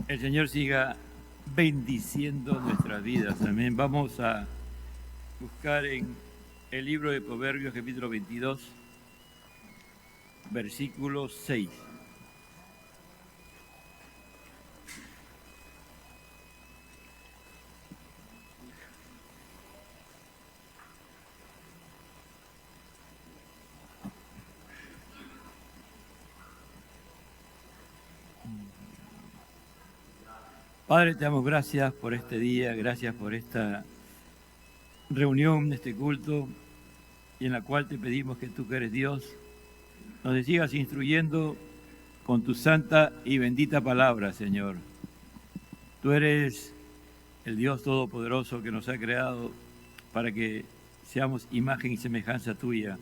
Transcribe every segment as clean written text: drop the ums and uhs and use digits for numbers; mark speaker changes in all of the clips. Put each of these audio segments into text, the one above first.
Speaker 1: El Señor siga bendiciendo nuestras vidas. Amén. Vamos a buscar en el libro de Proverbios, capítulo 22, versículo 6. Padre, te damos gracias por este día, gracias por esta reunión, este culto, y en la cual te pedimos que tú que eres Dios, nos sigas instruyendo con tu santa y bendita palabra, Señor. Tú eres el Dios Todopoderoso que nos ha creado para que seamos imagen y semejanza tuya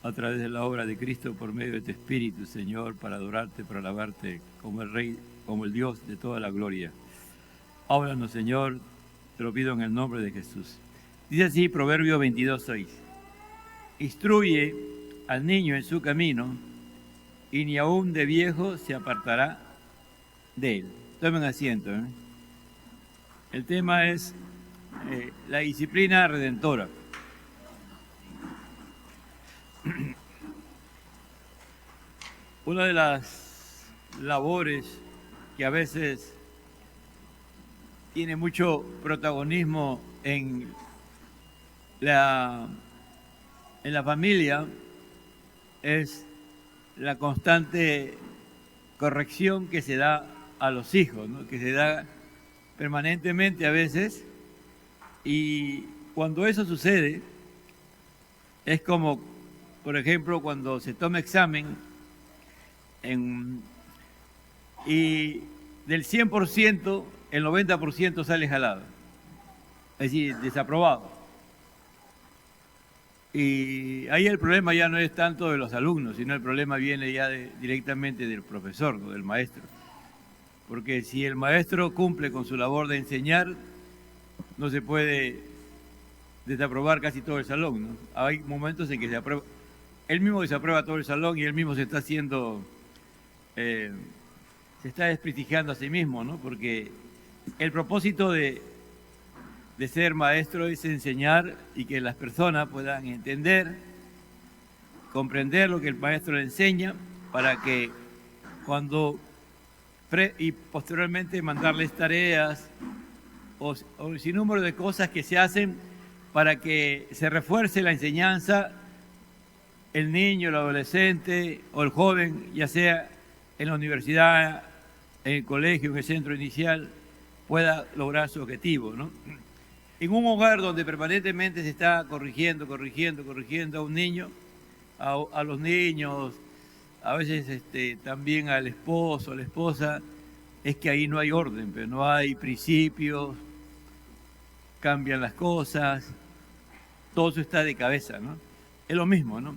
Speaker 1: a través de la obra de Cristo por medio de tu Espíritu, Señor, para adorarte, para alabarte como el Rey, como el Dios de toda la gloria. Háblanos, Señor, te lo pido en el nombre de Jesús. Dice así Proverbio 22:6. Instruye al niño en su camino y ni aun de viejo se apartará de él. Tomen asiento. El tema es la disciplina redentora. Una de las labores que a veces tiene mucho protagonismo en la familia es la constante corrección que se da a los hijos, ¿no? Que se da permanentemente a veces, y cuando eso sucede es como, por ejemplo, cuando se toma examen y del 100%, el 90% sale jalado, es decir, desaprobado. Y ahí el problema ya no es tanto de los alumnos, sino el problema viene ya directamente del profesor, ¿no? Del maestro. Porque si el maestro cumple con su labor de enseñar, no se puede desaprobar casi todo el salón, ¿no? Hay momentos en que se aprueba, él mismo desaprueba todo el salón y él mismo se está haciendo, se está desprestigiando a sí mismo, ¿no? Porque el propósito de ser maestro es enseñar y que las personas puedan entender, comprender lo que el maestro le enseña, para que cuando y posteriormente mandarles tareas o un sinnúmero de cosas que se hacen para que se refuerce la enseñanza, el niño, el adolescente o el joven, ya sea en la universidad, en el colegio, en el centro inicial, pueda lograr su objetivo, ¿no? En un hogar donde permanentemente se está corrigiendo a un niño, a los niños, a veces también al esposo, a la esposa, es que ahí no hay orden, pero no hay principios, cambian las cosas, todo eso está de cabeza, ¿no? Es lo mismo, ¿no?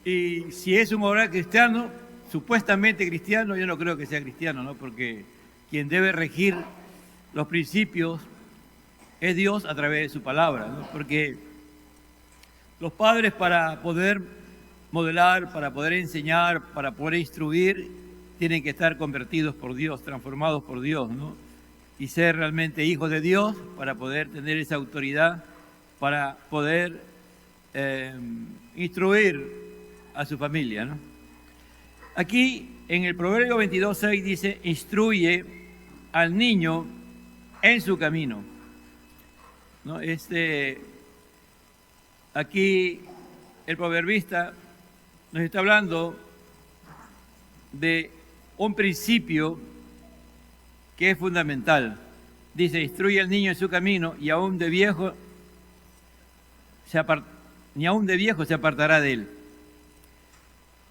Speaker 1: Y si es un hogar cristiano, supuestamente cristiano, yo no creo que sea cristiano, ¿no? Porque quien debe regir los principios es Dios a través de su palabra, ¿no? Porque los padres, para poder modelar, para poder enseñar, para poder instruir, tienen que estar convertidos por Dios, transformados por Dios, ¿no? Y ser realmente hijos de Dios para poder tener esa autoridad, para poder instruir a su familia, ¿no? Aquí en el Proverbio 22:6 dice: instruye al niño en su camino, ¿no? Aquí el proverbista nos está hablando de un principio que es fundamental. Dice: instruye al niño en su camino y aún de viejo ni aún de viejo se apartará de él.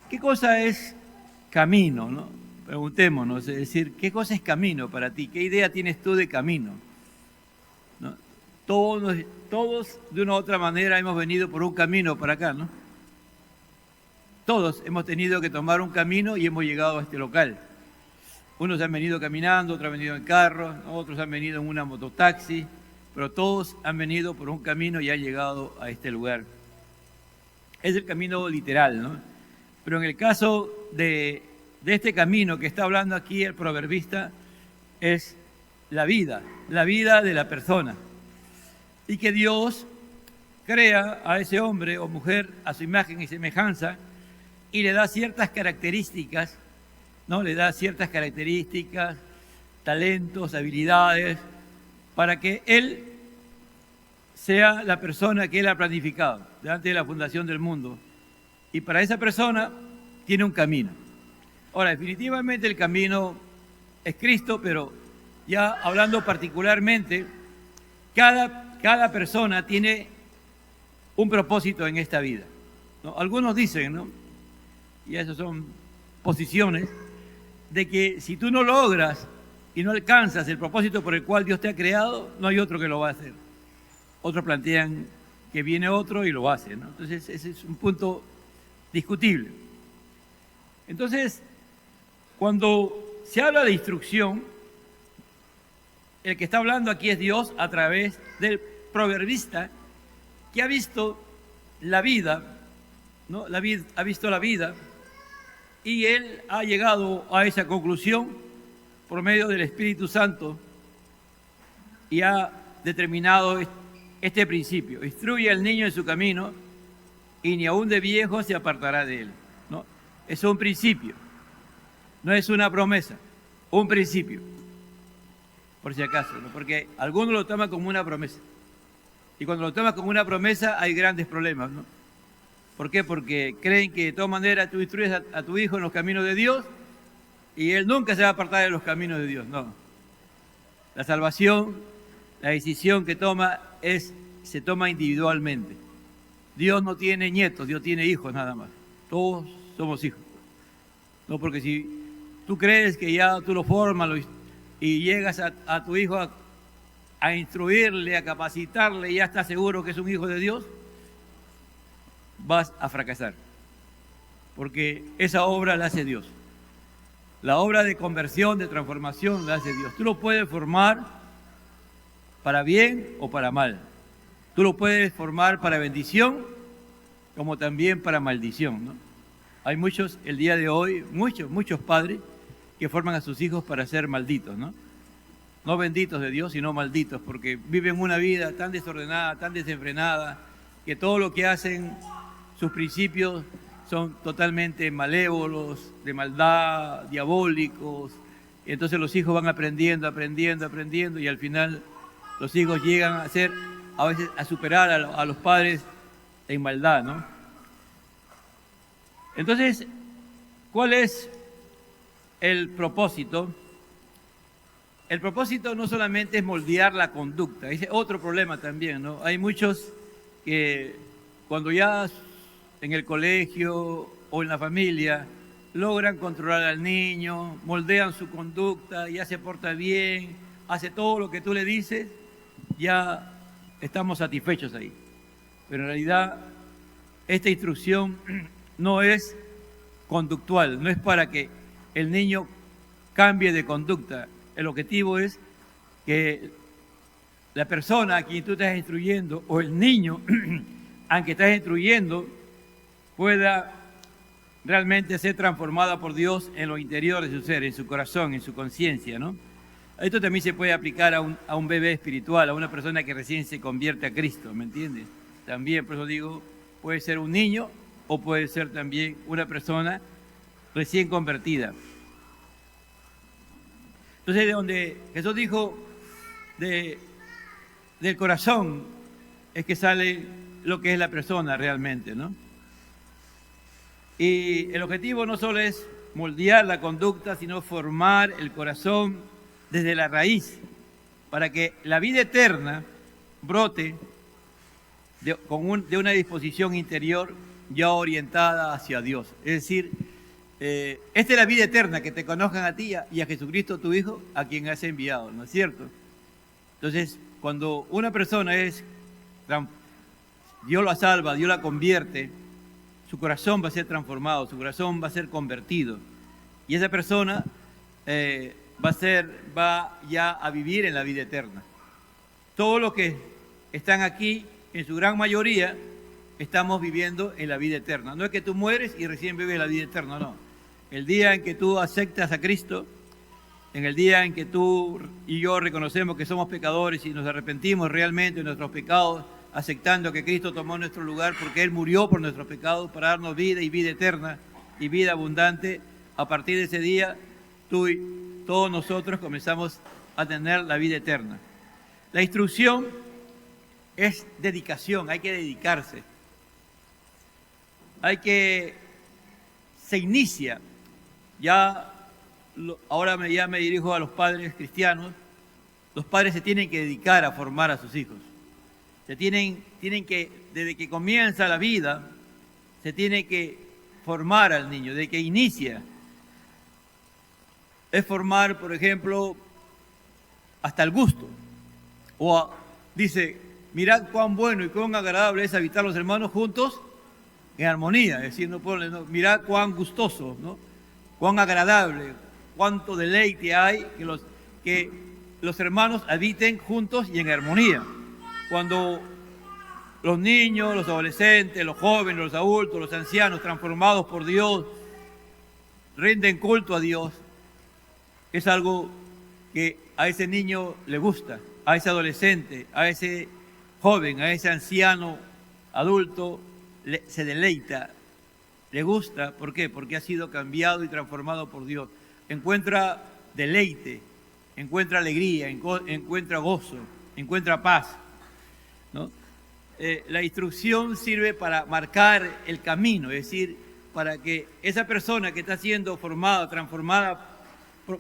Speaker 1: ¿Qué cosa es camino, no? Preguntémonos, es decir, ¿qué cosa es camino para ti? ¿Qué idea tienes tú de camino? ¿No? Todos de una u otra manera hemos venido por un camino para acá, ¿no? Todos hemos tenido que tomar un camino y hemos llegado a este local. Unos han venido caminando, otros han venido en carro, otros han venido en una mototaxi, pero todos han venido por un camino y han llegado a este lugar. Es el camino literal, ¿no? Pero en el caso de de este camino que está hablando aquí el proverbista es la vida de la persona. Y que Dios crea a ese hombre o mujer a su imagen y semejanza y le da ciertas características, ¿no? Le da ciertas características, talentos, habilidades, para que él sea la persona que él ha planificado delante de la fundación del mundo. Y para esa persona tiene un camino. Ahora, definitivamente el camino es Cristo, pero ya hablando particularmente, cada persona tiene un propósito en esta vida, ¿no? Algunos dicen, ¿no? Y esas son posiciones, de que si tú no logras y no alcanzas el propósito por el cual Dios te ha creado, no hay otro que lo va a hacer. Otros plantean que viene otro y lo hace, ¿no? Entonces ese es un punto discutible. Entonces, cuando se habla de instrucción, el que está hablando aquí es Dios a través del proverbista que ha visto la vida, ¿no? Ha visto la vida y él ha llegado a esa conclusión por medio del Espíritu Santo y ha determinado este principio: instruye al niño en su camino y ni aun de viejo se apartará de él, ¿no? Es un principio, no es una promesa, un principio, por si acaso, ¿no? Porque algunos lo toman como una promesa. Y cuando lo tomas como una promesa hay grandes problemas, ¿no? ¿Por qué? Porque creen que de todas maneras tú instruyes a tu hijo en los caminos de Dios y él nunca se va a apartar de los caminos de Dios. No. La salvación, la decisión que toma se toma individualmente. Dios no tiene nietos, Dios tiene hijos nada más. Todos somos hijos. No, porque si tú crees que ya tú lo formas y llegas a tu hijo a instruirle, a capacitarle, y ya estás seguro que es un hijo de Dios, vas a fracasar. Porque esa obra la hace Dios. La obra de conversión, de transformación, la hace Dios. Tú lo puedes formar para bien o para mal. Tú lo puedes formar para bendición como también para maldición, ¿no? Hay muchos, el día de hoy, muchos padres que forman a sus hijos para ser malditos, ¿no? No benditos de Dios, sino malditos, porque viven una vida tan desordenada, tan desenfrenada, que todo lo que hacen, sus principios son totalmente malévolos, de maldad, diabólicos. Y entonces los hijos van aprendiendo, y al final los hijos llegan a veces a superar a los padres en maldad, ¿no? Entonces, ¿cuál es el propósito? El propósito no solamente es moldear la conducta, es otro problema también, ¿no? Hay muchos que cuando ya en el colegio o en la familia logran controlar al niño, moldean su conducta, ya se porta bien, hace todo lo que tú le dices, ya estamos satisfechos ahí. Pero en realidad esta instrucción no es conductual, no es para que el niño cambie de conducta. El objetivo es que la persona a quien tú estás instruyendo o el niño a quien estás instruyendo pueda realmente ser transformada por Dios en lo interior de su ser, en su corazón, en su conciencia, ¿no? Esto también se puede aplicar a un bebé espiritual, a una persona que recién se convierte a Cristo, ¿me entiendes? También, por eso digo, puede ser un niño o puede ser también una persona recién convertida. Entonces, de donde Jesús dijo, del corazón es que sale lo que es la persona realmente, ¿no? Y el objetivo no solo es moldear la conducta, sino formar el corazón desde la raíz, para que la vida eterna brote de una disposición interior ya orientada hacia Dios. Es decir, esta es la vida eterna, que te conozcan a ti y a Jesucristo tu Hijo, a quien has enviado, ¿no es cierto? Entonces, cuando una persona Dios la salva, Dios la convierte, su corazón va a ser transformado, su corazón va a ser convertido. Y esa persona va ya a vivir en la vida eterna. Todos los que están aquí, en su gran mayoría, estamos viviendo en la vida eterna. No es que tú mueres y recién vives la vida eterna, no. El día en que tú aceptas a Cristo, en el día en que tú y yo reconocemos que somos pecadores y nos arrepentimos realmente de nuestros pecados, aceptando que Cristo tomó nuestro lugar porque Él murió por nuestros pecados para darnos vida y vida eterna y vida abundante, a partir de ese día tú y todos nosotros comenzamos a tener la vida eterna. La instrucción es dedicación, hay que dedicarse. Se inicia, ahora ya me dirijo a los padres cristianos, los padres se tienen que dedicar a formar a sus hijos. Tienen que, desde que comienza la vida, se tiene que formar al niño, desde que inicia. Es formar, por ejemplo, hasta el gusto. Dice, mirad cuán bueno y cuán agradable es habitar los hermanos juntos en armonía. Es decir, mirad cuán gustoso, ¿no? Cuán agradable, cuánto deleite hay que los hermanos habiten juntos y en armonía. Cuando los niños, los adolescentes, los jóvenes, los adultos, los ancianos, transformados por Dios, rinden culto a Dios, es algo que a ese niño le gusta, a ese adolescente, a ese joven, a ese anciano, adulto, se deleita, le gusta. ¿Por qué? Porque ha sido cambiado y transformado por Dios. Encuentra deleite, encuentra alegría, encuentra gozo, encuentra paz, ¿no? La instrucción sirve para marcar el camino, es decir, para que esa persona que está siendo formada, transformada,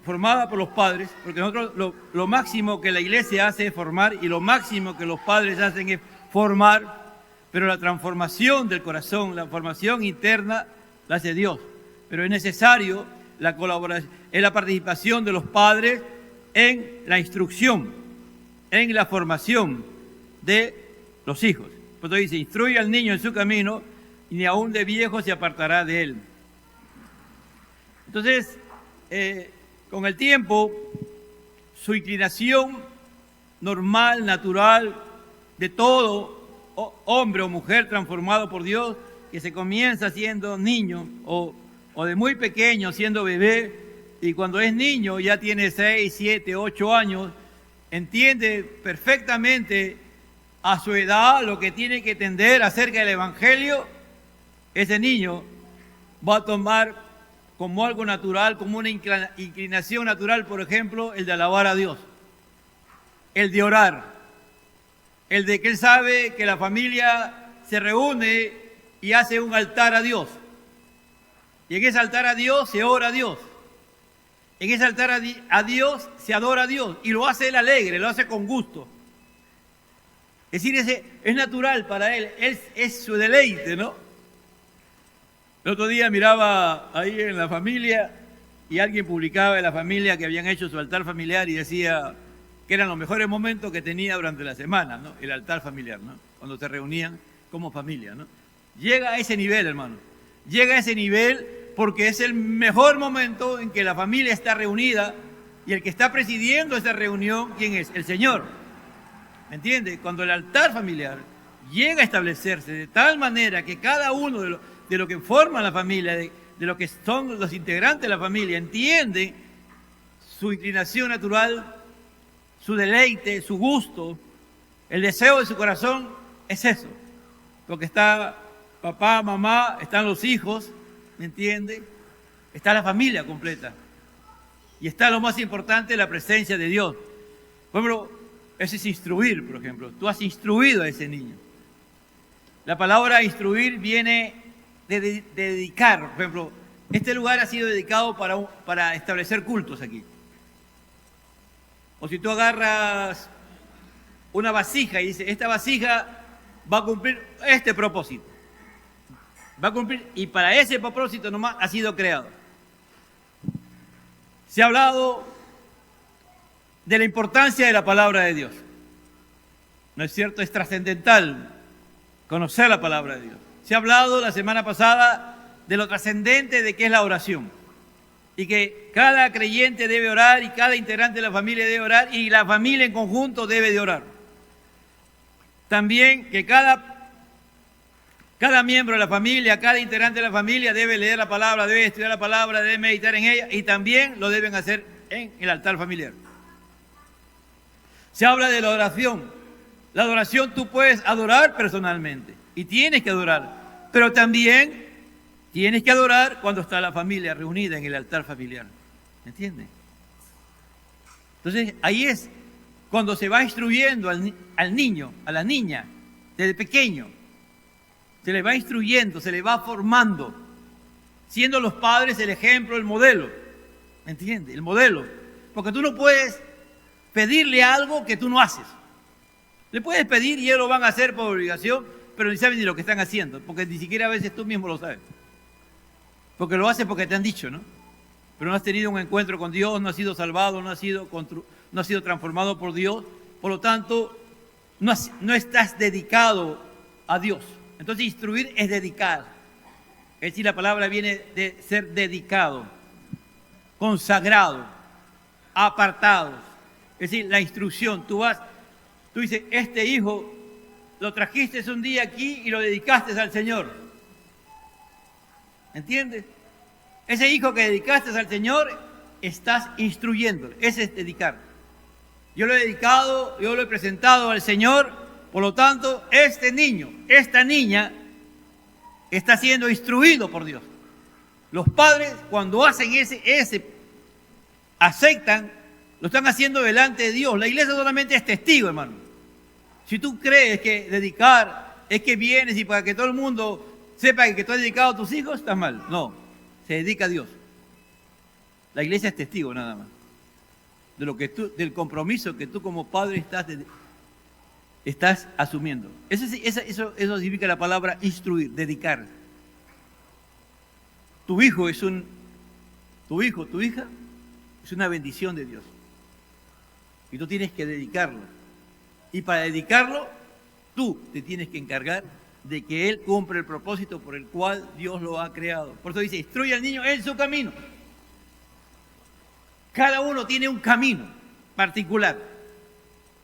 Speaker 1: formada por los padres, porque nosotros lo máximo que la iglesia hace es formar y lo máximo que los padres hacen es formar, pero la transformación del corazón, la formación interna, la hace Dios. Pero es necesario la colaboración, es la participación de los padres en la instrucción, en la formación de los hijos. Por eso dice, instruye al niño en su camino y ni aun de viejo se apartará de él. Entonces, con el tiempo, su inclinación normal, natural, de todo hombre o mujer transformado por Dios, que se comienza siendo niño o de muy pequeño siendo bebé, y cuando es niño ya tiene 6, 7, 8 años, entiende perfectamente a su edad lo que tiene que entender acerca del Evangelio. Ese niño va a tomar como algo natural, como una inclinación natural, por ejemplo, el de alabar a Dios, el de orar, el de que él sabe que la familia se reúne y hace un altar a Dios. Y en ese altar a Dios se ora a Dios. En ese altar a Dios se adora a Dios. Y lo hace él alegre, lo hace con gusto. Es decir, ese es natural para él, es su deleite, ¿no? El otro día miraba ahí en la familia y alguien publicaba en la familia que habían hecho su altar familiar y decía que eran los mejores momentos que tenía durante la semana, ¿no? El altar familiar, ¿no? Cuando se reunían como familia, ¿no? Llega a ese nivel, hermano. Llega a ese nivel porque es el mejor momento en que la familia está reunida y el que está presidiendo esa reunión, ¿quién es? El Señor. ¿Me entiende? Cuando el altar familiar llega a establecerse de tal manera que cada uno de lo que forma la familia, de lo que son los integrantes de la familia, entiende su inclinación natural, su deleite, su gusto, el deseo de su corazón, es eso. Porque está papá, mamá, están los hijos, ¿me entiende? Está la familia completa. Y está lo más importante, la presencia de Dios. Por ejemplo, ese es instruir, por ejemplo. Tú has instruido a ese niño. La palabra instruir viene de dedicar. Por ejemplo, este lugar ha sido dedicado para establecer cultos aquí. O si tú agarras una vasija y dices, esta vasija va a cumplir este propósito. Va a cumplir, y para ese propósito nomás ha sido creado. Se ha hablado de la importancia de la palabra de Dios. ¿No es cierto? Es trascendental conocer la palabra de Dios. Se ha hablado la semana pasada de lo trascendente de qué es la oración. Y que cada creyente debe orar y cada integrante de la familia debe orar y la familia en conjunto debe de orar. También que cada Cada miembro de la familia, cada integrante de la familia debe leer la palabra, debe estudiar la palabra, debe meditar en ella y también lo deben hacer en el altar familiar. Se habla de la adoración. La adoración tú puedes adorar personalmente y tienes que adorar, pero también tienes que adorar cuando está la familia reunida en el altar familiar. ¿Me entiendes? Entonces ahí es cuando se va instruyendo al niño, a la niña, desde pequeño. Se le va instruyendo, se le va formando, siendo los padres el ejemplo, el modelo. ¿Me entiendes? El modelo. Porque tú no puedes pedirle algo que tú no haces. Le puedes pedir y ellos lo van a hacer por obligación, pero ni saben ni lo que están haciendo, porque ni siquiera a veces tú mismo lo sabes. Porque lo haces porque te han dicho, ¿no? Pero no has tenido un encuentro con Dios, no has sido salvado, no has sido transformado por Dios, por lo tanto, no estás dedicado a Dios. Entonces, instruir es dedicar. Es decir, la palabra viene de ser dedicado, consagrado, apartado. Es decir, la instrucción. Tú dices, este hijo lo trajiste un día aquí y lo dedicaste al Señor. ¿Entiendes? Ese hijo que dedicaste al Señor, estás instruyéndole. Ese es dedicar. Yo lo he dedicado, yo lo he presentado al Señor. Por lo tanto, este niño, esta niña, está siendo instruido por Dios. Los padres, cuando hacen aceptan, lo están haciendo delante de Dios. La iglesia solamente es testigo, hermano. Si tú crees que dedicar es que vienes y para que todo el mundo sepa que tú has dedicado a tus hijos, estás mal. No, se dedica a Dios. La iglesia es testigo nada más. Del compromiso que tú como padre estás asumiendo. Eso significa la palabra instruir, dedicar. Tu hijo, tu hija, es una bendición de Dios. Y tú tienes que dedicarlo. Y para dedicarlo, tú te tienes que encargar de que él cumpla el propósito por el cual Dios lo ha creado. Por eso dice, instruye al niño en su camino. Cada uno tiene un camino particular.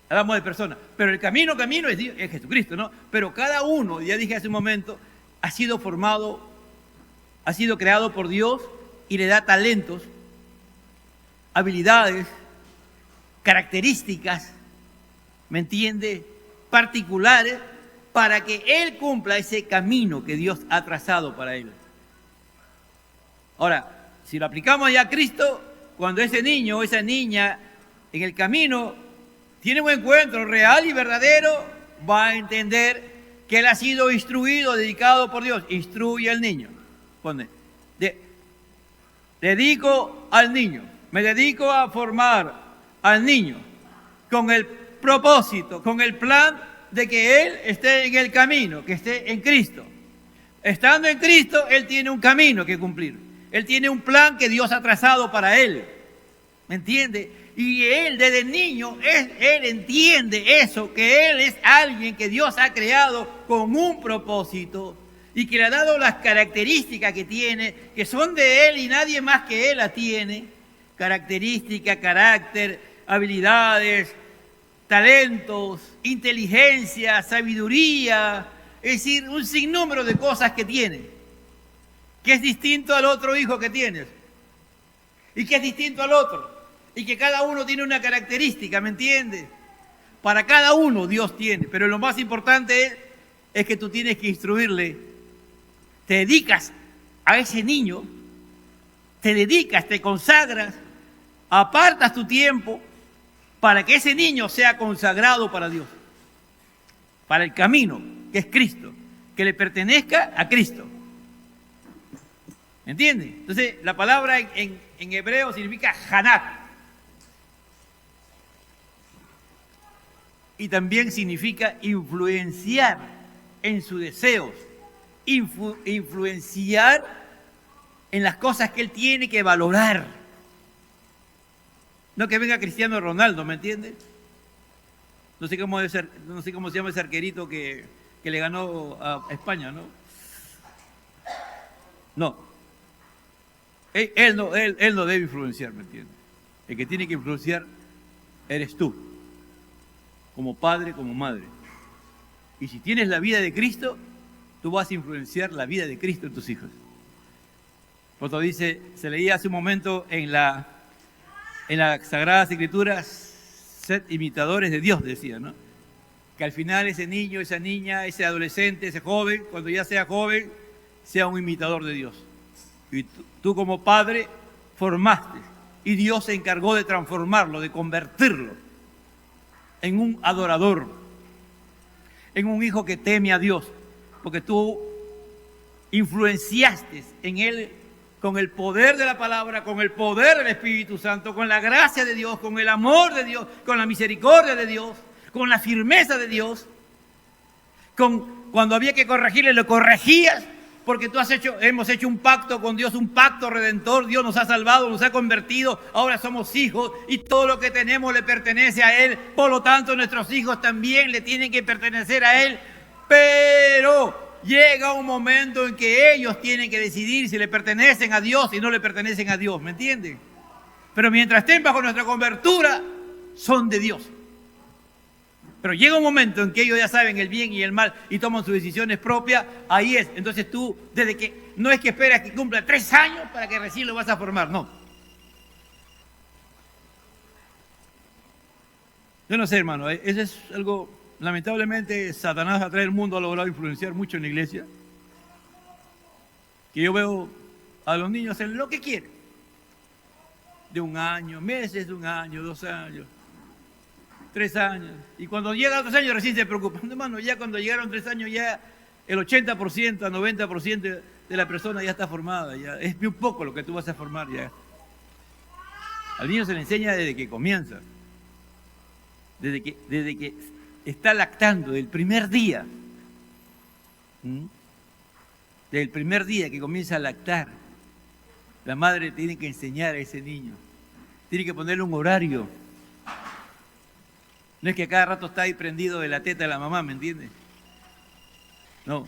Speaker 1: Hablamos de personas, pero el camino es Dios, es Jesucristo, ¿no? Pero cada uno, ya dije hace un momento, ha sido formado, ha sido creado por Dios y le da talentos, habilidades, características, ¿me entiende? Particulares, para que él cumpla ese camino que Dios ha trazado para él. Ahora, si lo aplicamos ya a Cristo, cuando ese niño o esa niña en el camino tiene un encuentro real y verdadero, va a entender que él ha sido instruido, dedicado por Dios. Instruye al niño. Pone, dedico al niño, me dedico a formar al niño con el propósito, con el plan de que él esté en el camino, que esté en Cristo. Estando en Cristo, él tiene un camino que cumplir. Él tiene un plan que Dios ha trazado para él. ¿Me entiende? Y él desde niño, él entiende eso, que él es alguien que Dios ha creado con un propósito y que le ha dado las características que tiene, que son de él y nadie más que él las tiene. Características, carácter, habilidades, talentos, inteligencia, sabiduría, es decir, un sinnúmero de cosas que tiene, que es distinto al otro hijo que tienes y que es distinto al otro. Y que cada uno tiene una característica, ¿me entiendes? Para cada uno Dios tiene, pero lo más importante es que tú tienes que instruirle. Te dedicas a ese niño, te dedicas, te consagras, apartas tu tiempo para que ese niño sea consagrado para Dios, para el camino que es Cristo, que le pertenezca a Cristo. ¿Me entiendes? Entonces, la palabra en hebreo significa hanak. Y también significa influenciar en sus deseos, influenciar en las cosas que él tiene que valorar. No que venga Cristiano Ronaldo, ¿me entiendes? No sé cómo se llama ese arquerito que le ganó a España, ¿no? No. Él no debe influenciar, ¿me entiendes? El que tiene que influenciar eres tú, como padre, como madre. Y si tienes la vida de Cristo, tú vas a influenciar la vida de Cristo en tus hijos. Por eso dice, se leía hace un momento en las Sagradas Escrituras, sed imitadores de Dios, decía, ¿no? Que al final ese niño, esa niña, ese adolescente, ese joven, cuando ya sea joven, sea un imitador de Dios. Y tú como padre formaste, y Dios se encargó de transformarlo, de convertirlo en un adorador, en un hijo que teme a Dios, porque tú influenciaste en él con el poder de la palabra, con el poder del Espíritu Santo, con la gracia de Dios, con el amor de Dios, con la misericordia de Dios, con la firmeza de Dios. Cuando había que corregirle, lo corregías, porque hemos hecho un pacto con Dios, un pacto redentor. Dios nos ha salvado, nos ha convertido, ahora somos hijos y todo lo que tenemos le pertenece a Él. Por lo tanto, nuestros hijos también le tienen que pertenecer a Él. Pero llega un momento en que ellos tienen que decidir si le pertenecen a Dios y no le pertenecen a Dios, ¿me entienden? Pero mientras estén bajo nuestra cobertura, son de Dios. Pero llega un momento en que ellos ya saben el bien y el mal y toman sus decisiones propias, ahí es. Entonces tú, no es que esperas que cumpla 3 años para que recién lo vas a formar, no. Yo no sé, hermano, eso es algo, lamentablemente, Satanás a través del mundo ha logrado influenciar mucho en la iglesia. Que yo veo a los niños hacer lo que quieren. De 1 año, meses de 1 año, 2 años. 3 años. Y cuando llegan a 3 años recién se preocupan. Hermano, ya cuando llegaron 3 años ya el 80%, 90% de la persona ya está formada. Ya es muy poco lo que tú vas a formar ya. Al niño se le enseña desde que comienza. Desde que está lactando, del primer día. Del primer día que comienza a lactar. La madre tiene que enseñar a ese niño. Tiene que ponerle un horario. No es que cada rato está ahí prendido de la teta de la mamá, ¿me entiendes? No.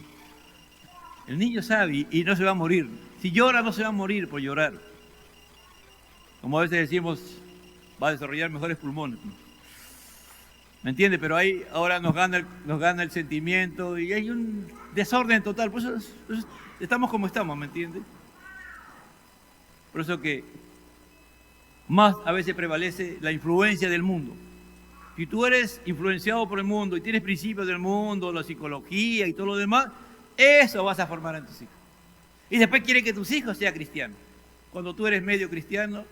Speaker 1: El niño sabe y no se va a morir. Si llora, no se va a morir por llorar. Como a veces decimos, va a desarrollar mejores pulmones. ¿Me entiendes? Pero ahí ahora nos gana el sentimiento y hay un desorden total. Por eso estamos como estamos, ¿me entiendes? Por eso que más a veces prevalece la influencia del mundo. Si tú eres influenciado por el mundo y tienes principios del mundo, la psicología y todo lo demás, eso vas a formar en tus hijos. Y después quieren que tus hijos sean cristianos. Cuando tú eres medio cristiano,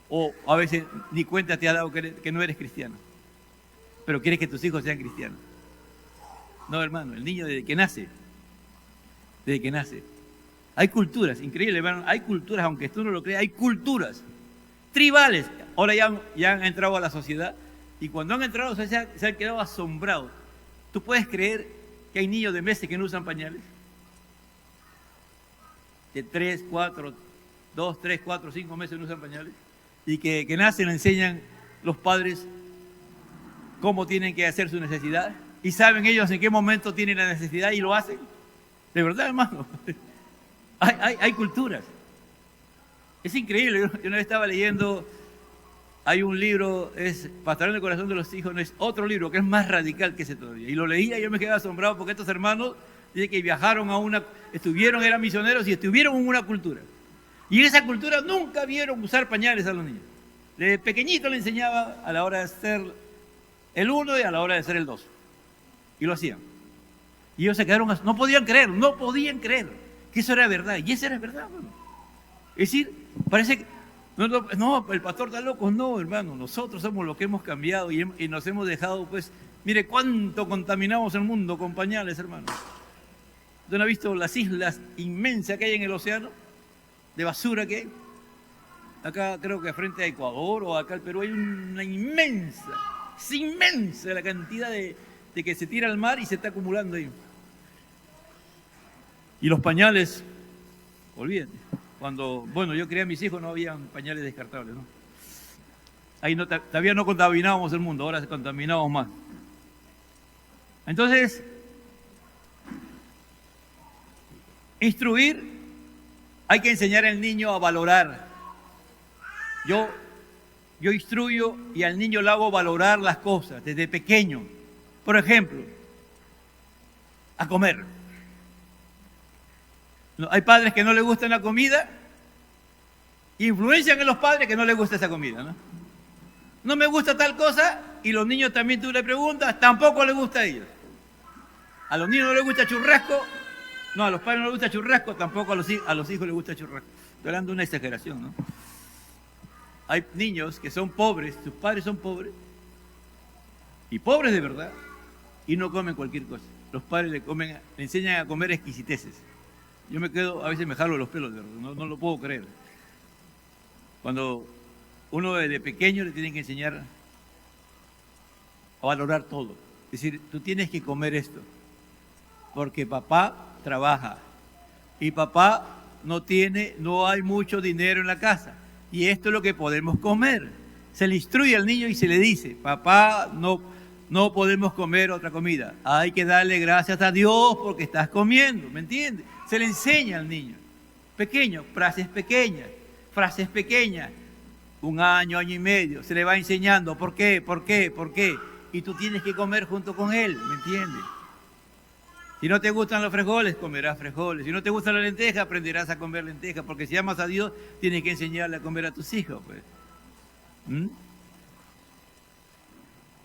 Speaker 1: o a veces ni cuenta te has dado que no eres cristiano, pero quieres que tus hijos sean cristianos. No, hermano, el niño desde que nace. Hay culturas, increíble, hermano, hay culturas, aunque tú no lo creas, hay culturas tribales. Ahora ya han entrado a la sociedad. Y cuando han entrado se han quedado asombrados. ¿Tú puedes creer que hay niños de meses que no usan pañales? De 3, 4, 2, 3, 4, 5 meses no usan pañales. Y que nacen, le enseñan los padres cómo tienen que hacer su necesidad. Y saben ellos en qué momento tienen la necesidad y lo hacen. De verdad, hermano. Hay culturas. Es increíble. Yo una vez estaba leyendo... Hay un libro, es Pastorear el corazón de los hijos, no es otro libro que es más radical que ese todavía. Y lo leía y yo me quedé asombrado porque estos hermanos dicen que viajaron eran misioneros y estuvieron en una cultura. Y en esa cultura nunca vieron usar pañales a los niños. Desde pequeñito le enseñaba a la hora de ser el 1 y a la hora de ser el 2. Y lo hacían. Y ellos se quedaron, no podían creer que eso era verdad. Y eso era verdad, hermano. Es decir, parece que no, el pastor está loco. No, hermano, nosotros somos los que hemos cambiado y nos hemos dejado, pues, mire cuánto contaminamos el mundo con pañales, hermano. ¿Usted no ha visto las islas inmensas que hay en el océano? De basura que hay. Acá creo que frente a Ecuador o acá al Perú hay una inmensa, es inmensa la cantidad de que se tira al mar y se está acumulando ahí. Y los pañales, olvídate. Cuando yo crié a mis hijos no había pañales descartables, ¿no? Ahí todavía no contaminábamos el mundo, ahora contaminamos más. Entonces, instruir, hay que enseñar al niño a valorar. Yo instruyo y al niño le hago valorar las cosas desde pequeño. Por ejemplo, a comer. No, hay padres que no les gusta la comida, influencian en los padres que no les gusta esa comida, ¿no? No me gusta tal cosa, y los niños también tú le preguntas, tampoco les gusta a ellos. A los niños no les gusta churrasco, no, a los padres no les gusta churrasco, tampoco a los hijos les gusta churrasco. Estoy hablando de una exageración, ¿no? Hay niños que son pobres, sus padres son pobres, y pobres de verdad, y no comen cualquier cosa. Los padres le enseñan a comer exquisiteces. Yo me quedo, a veces me jalo los pelos, de verdad, no lo puedo creer. Cuando uno desde pequeño le tiene que enseñar a valorar todo. Es decir, tú tienes que comer esto, porque papá trabaja, y papá no hay mucho dinero en la casa, y esto es lo que podemos comer. Se le instruye al niño y se le dice, papá, no podemos comer otra comida. Hay que darle gracias a Dios porque estás comiendo, ¿me entiendes? Se le enseña al niño. Pequeño, frases pequeñas. 1 año, año y medio. Se le va enseñando. ¿Por qué? Y tú tienes que comer junto con él, ¿me entiendes? Si no te gustan los frijoles, comerás frijoles. Si no te gusta la lenteja, aprenderás a comer lenteja. Porque si amas a Dios, tienes que enseñarle a comer a tus hijos, pues.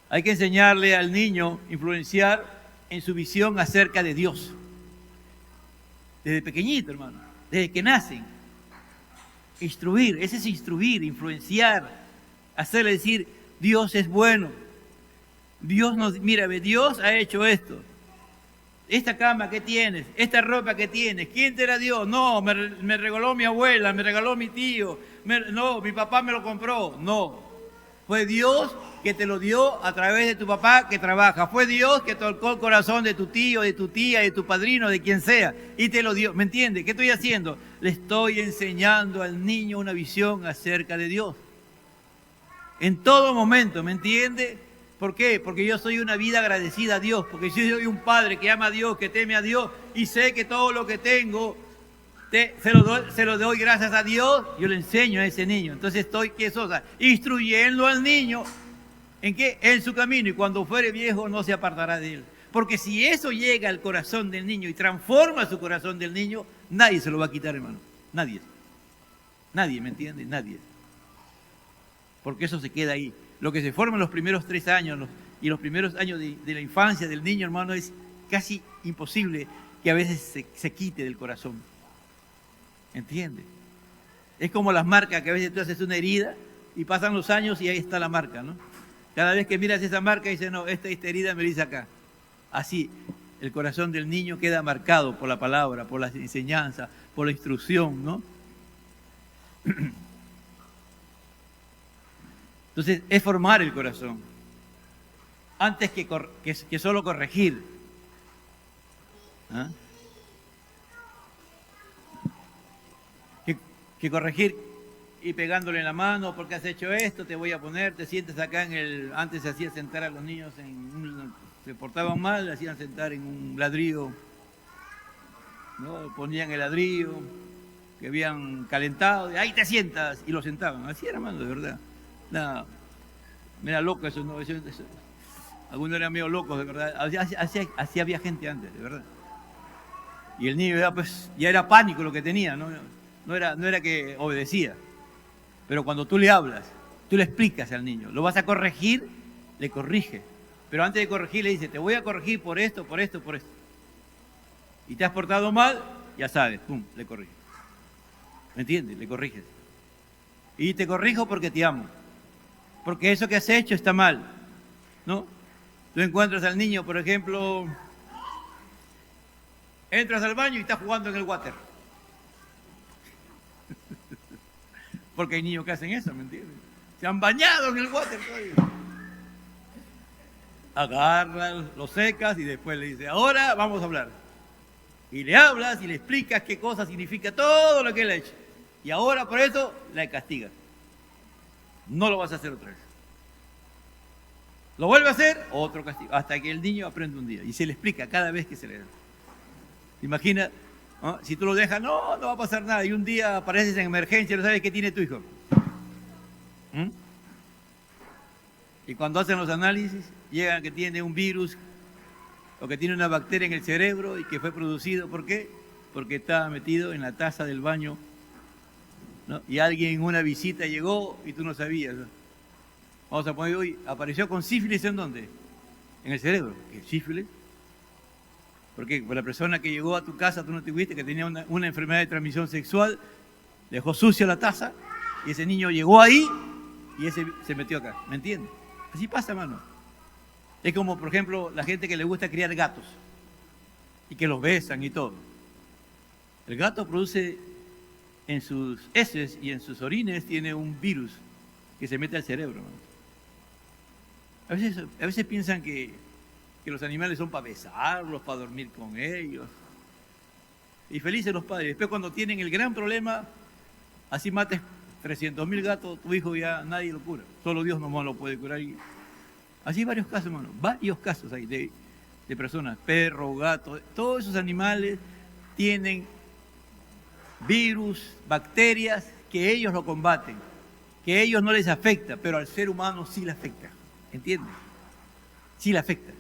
Speaker 1: Hay que enseñarle al niño, influenciar en su visión acerca de Dios. Desde pequeñito, hermano, desde que nacen. Instruir, ese es instruir, influenciar, hacerle decir, Dios es bueno. Mira, Dios ha hecho esto. Esta cama que tienes, esta ropa que tienes, ¿quién te la dio? No, me regaló mi abuela, me regaló mi tío, no, mi papá me lo compró. No, fue Dios que te lo dio a través de tu papá que trabaja. Fue Dios que tocó el corazón de tu tío, de tu tía, de tu padrino, de quien sea, y te lo dio. ¿Me entiendes? ¿Qué estoy haciendo? Le estoy enseñando al niño una visión acerca de Dios. En todo momento, ¿me entiendes? ¿Por qué? Porque yo soy una vida agradecida a Dios, porque yo soy un padre que ama a Dios, que teme a Dios, y sé que todo lo que tengo se lo doy gracias a Dios. Yo le enseño a ese niño. Entonces estoy, instruyendo al niño. ¿En qué? En su camino, y cuando fuere viejo no se apartará de él. Porque si eso llega al corazón del niño y transforma su corazón del niño, nadie se lo va a quitar, hermano. Nadie. Nadie, ¿me entiende? Nadie. Porque eso se queda ahí. Lo que se forma en los primeros 3 años y los primeros años de la infancia del niño, hermano, es casi imposible que a veces se quite del corazón. ¿Entiende? Es como las marcas, que a veces tú haces una herida y pasan los años y ahí está la marca, ¿no? Cada vez que miras esa marca dices, no, esta herida me dice acá. Así, el corazón del niño queda marcado por la palabra, por la enseñanza, por la instrucción, ¿no? Entonces, es formar el corazón, antes que solo corregir. ¿Ah? Que corregir y pegándole en la mano, porque has hecho esto, te voy a poner, te sientes acá antes se hacía sentar a los niños, se portaban mal, le hacían sentar en un ladrillo, ¿no? Ponían el ladrillo que habían calentado, y ahí te sientas, y lo sentaban. Así era, hermano, de verdad. Nada, me era loco eso, ¿no? Algunos eran medio locos, de verdad. Así había gente antes, de verdad. Y el niño ya era pánico lo que tenía, ¿no? No era que obedecía. Pero cuando tú le hablas, tú le explicas al niño, lo vas a corregir, le corrige. Pero antes de corregir le dice, te voy a corregir por esto, por esto, por esto. Y te has portado mal, ya sabes, pum, le corriges. ¿Me entiendes? Le corriges. Y te corrijo porque te amo. Porque eso que has hecho está mal, ¿no? Tú encuentras al niño, por ejemplo, entras al baño y está jugando en el water. Porque hay niños que hacen eso, ¿me entiendes? Se han bañado en el water todavía. Agarras, lo secas y después le dices, ahora vamos a hablar. Y le hablas y le explicas qué cosa significa todo lo que él ha hecho. Y ahora por eso la castigas. No lo vas a hacer otra vez. Lo vuelve a hacer, otro castigo. Hasta que el niño aprende un día. Y se le explica cada vez que se le da. Imagina, ¿no? Si tú lo dejas, no va a pasar nada. Y un día apareces en emergencia, no sabes qué tiene tu hijo. Y cuando hacen los análisis, llegan que tiene un virus o que tiene una bacteria en el cerebro y que fue producido, ¿por qué? porque estaba metido en la taza del baño, ¿no? Y alguien en una visita llegó y tú no sabías, ¿no? Vamos a poner hoy, apareció con sífilis, ¿en dónde? En el cerebro. ¿Qué sífilis? Porque la persona que llegó a tu casa, tú no te viste que tenía una enfermedad de transmisión sexual, dejó sucia la taza y ese niño llegó ahí y ese se metió acá. ¿Me entiendes? Así pasa, hermano. Es como, por ejemplo, la gente que le gusta criar gatos y que los besan y todo. El gato produce en sus heces y en sus orines, tiene un virus que se mete al cerebro, hermano. A veces piensan que los animales son para besarlos, para dormir con ellos. Y felices los padres. Después cuando tienen el gran problema, así mates 300.000 gatos, tu hijo ya nadie lo cura. Solo Dios nomás lo puede curar. Y así varios casos, hermano. Varios casos hay de personas, perros, gatos. Todos esos animales tienen virus, bacterias, que ellos lo combaten. Que a ellos no les afecta, pero al ser humano sí le afecta. ¿Entiendes? Sí le afecta.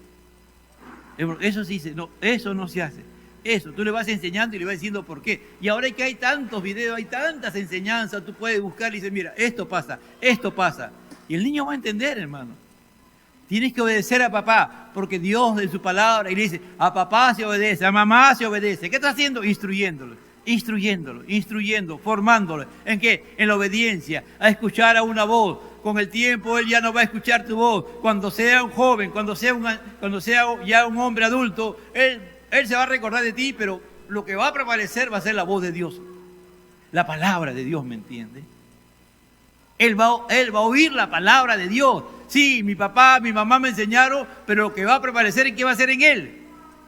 Speaker 1: Eso sí no, eso no se hace. Eso, tú le vas enseñando y le vas diciendo por qué. Y ahora que hay tantos videos, hay tantas enseñanzas, tú puedes buscar y dices, mira, esto pasa. Y el niño va a entender, hermano. Tienes que obedecer a papá, porque Dios en su palabra, y le dice, a papá se obedece, a mamá se obedece. ¿Qué está haciendo? Instruyéndolo, formándolo. ¿En qué? En la obediencia, a escuchar a una voz. Con el tiempo él ya no va a escuchar tu voz. Cuando sea un joven, cuando sea ya un hombre adulto, él se va a recordar de ti, pero lo que va a prevalecer va a ser la voz de Dios. La palabra de Dios, ¿me entiende? Él va a oír la palabra de Dios. Sí, mi papá, mi mamá me enseñaron, pero lo que va a prevalecer es qué va a ser en él.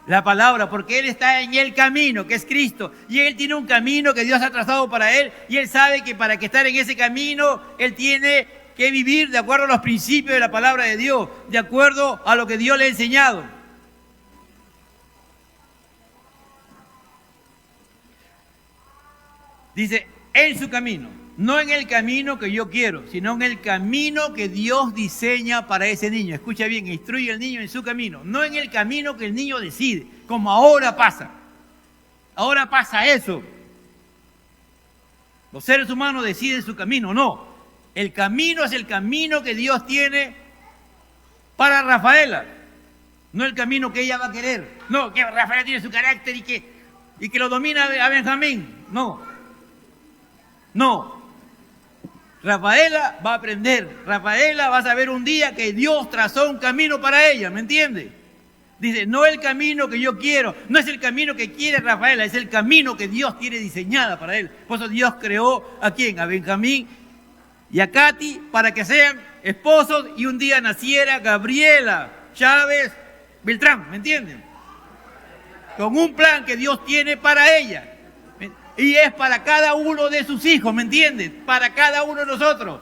Speaker 1: La palabra, porque él está en el camino, que es Cristo. Y él tiene un camino que Dios ha trazado para él. Y él sabe que para que estar en ese camino, él tiene que vivir de acuerdo a los principios de la palabra de Dios, de acuerdo a lo que Dios le ha enseñado. Dice, en su camino, no en el camino que yo quiero, sino en el camino que Dios diseña para ese niño. Escucha bien, instruye al niño en su camino, no en el camino que el niño decide, como ahora pasa. Ahora pasa eso. Los seres humanos deciden su camino, no. El camino es el camino que Dios tiene para Rafaela, no el camino que ella va a querer. No, que Rafaela tiene su carácter y que lo domina a Benjamín. No. Rafaela va a aprender. Rafaela va a saber un día que Dios trazó un camino para ella, ¿me entiende? Dice, no el camino que yo quiero, no es el camino que quiere Rafaela, es el camino que Dios tiene diseñada para él. Por eso Dios creó ¿a quién? A Benjamín y a Katy para que sean esposos y un día naciera Gabriela Chávez Beltrán, ¿me entienden? Con un plan que Dios tiene para ella. Y es para cada uno de sus hijos, ¿me entienden? Para cada uno de nosotros.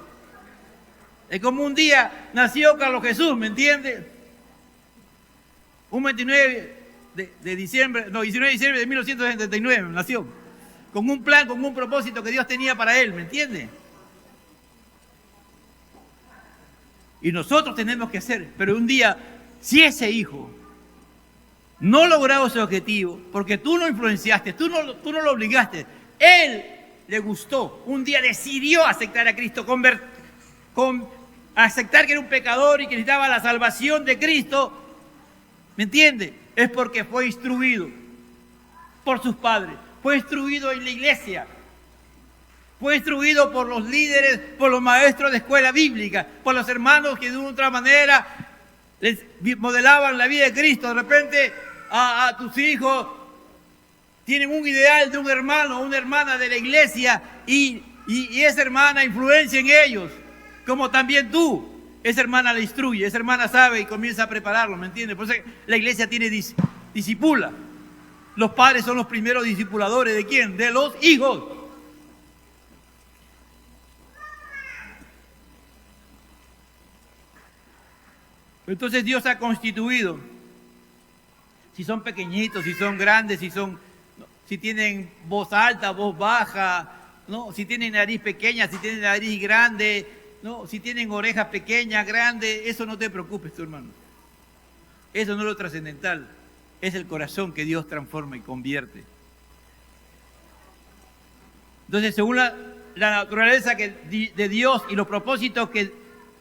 Speaker 1: Es como un día nació Carlos Jesús, ¿me entiendes? Un 19 de diciembre de 1979 nació. Con un plan, con un propósito que Dios tenía para él, ¿me entiendes? Y nosotros tenemos que hacer, pero un día, si ese hijo no lograba ese objetivo, porque tú lo influenciaste, tú no lo obligaste, él le gustó, un día decidió aceptar a Cristo, aceptar que era un pecador y que necesitaba la salvación de Cristo, ¿me entiende? Es porque fue instruido por sus padres, fue instruido en la iglesia, fue instruido por los líderes, por los maestros de escuela bíblica, por los hermanos que de una u otra manera les modelaban la vida de Cristo. De repente a tus hijos tienen un ideal de un hermano o una hermana de la iglesia y esa hermana influencia en ellos, como también tú. Esa hermana le instruye, esa hermana sabe y comienza a prepararlo, ¿me entiendes? Por eso la iglesia tiene discipula. Los padres son los primeros discipuladores ¿de quién? De los hijos. Entonces Dios ha constituido, si son pequeñitos, si son grandes, si tienen voz alta, voz baja, ¿no? Si tienen nariz pequeña, si tienen nariz grande, ¿no? Si tienen orejas pequeñas, grandes, eso no te preocupes, tu hermano. Eso no es lo trascendental, es el corazón que Dios transforma y convierte. Entonces, según la naturaleza de Dios y los propósitos que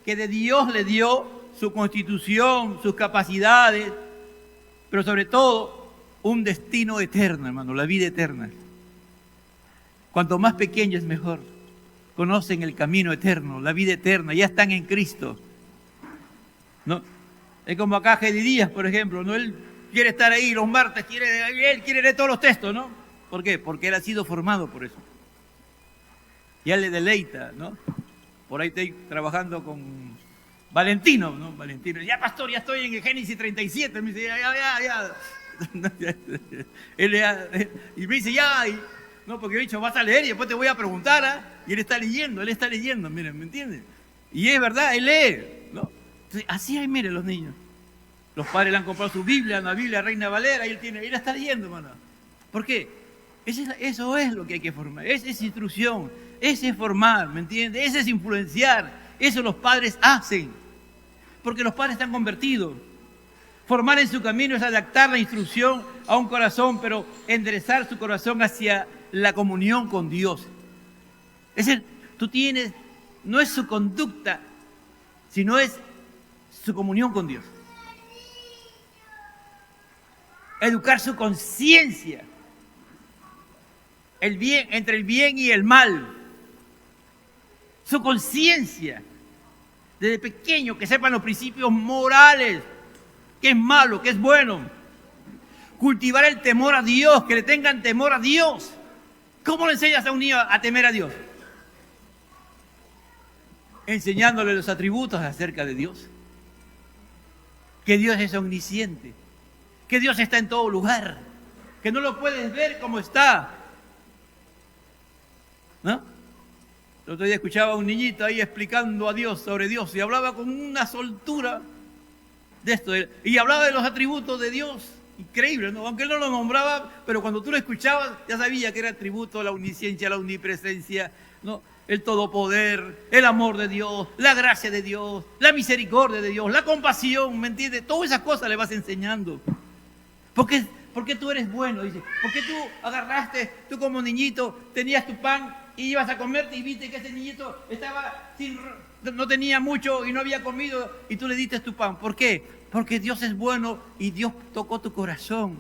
Speaker 1: de Dios le dio, su constitución, sus capacidades, pero sobre todo un destino eterno, hermano, la vida eterna. Cuanto más pequeño es mejor. Conocen el camino eterno, la vida eterna, ya están en Cristo. ¿No? Es como acá Gedi Díaz, por ejemplo, ¿no? Él quiere estar ahí los martes, él quiere leer todos los textos, ¿no? ¿Por qué? Porque él ha sido formado por eso. Ya le deleita, ¿no? Por ahí estoy trabajando con Valentino, ¿no? Valentino, ya pastor, ya estoy en el Génesis 37, me dice, ya. Y me dice, ya, no, porque yo he dicho, vas a leer y después te voy a preguntar, ¿ah? Y él está leyendo, miren, ¿me entienden? Y es verdad, él lee, ¿no? Entonces, así hay, miren, los niños. Los padres le han comprado su Biblia, una Biblia Reina Valera, y él está leyendo, hermano. ¿Por qué? Eso es lo que hay que formar, esa es instrucción, ese es formar, ¿me entiendes? Ese es influenciar, eso los padres hacen, porque los padres están convertidos. Formar en su camino es adaptar la instrucción a un corazón, pero enderezar su corazón hacia la comunión con Dios. Es decir, no es su conducta, sino es su comunión con Dios. Educar su conciencia, entre el bien y el mal. Su conciencia, desde pequeño, que sepan los principios morales, qué es malo, qué es bueno. Cultivar el temor a Dios, que le tengan temor a Dios. ¿Cómo le enseñas a un niño a temer a Dios? Enseñándole los atributos acerca de Dios. Que Dios es omnisciente, que Dios está en todo lugar, que no lo puedes ver como está, ¿no? El otro día escuchaba a un niñito ahí explicando a Dios, sobre Dios, y hablaba con una soltura de esto, y hablaba de los atributos de Dios, increíble, ¿no? Aunque él no lo nombraba, pero cuando tú lo escuchabas, ya sabía que era atributo, la omnisciencia, la omnipresencia, ¿no? El todopoder, el amor de Dios, la gracia de Dios, la misericordia de Dios, la compasión, ¿me entiendes? Todas esas cosas le vas enseñando. Porque tú eres bueno, dice. Porque tú agarraste, tú como niñito, tenías tu pan y ibas a comerte y viste que ese niñito no tenía mucho y no había comido y tú le diste tu pan. ¿Por qué? Porque Dios es bueno y Dios tocó tu corazón.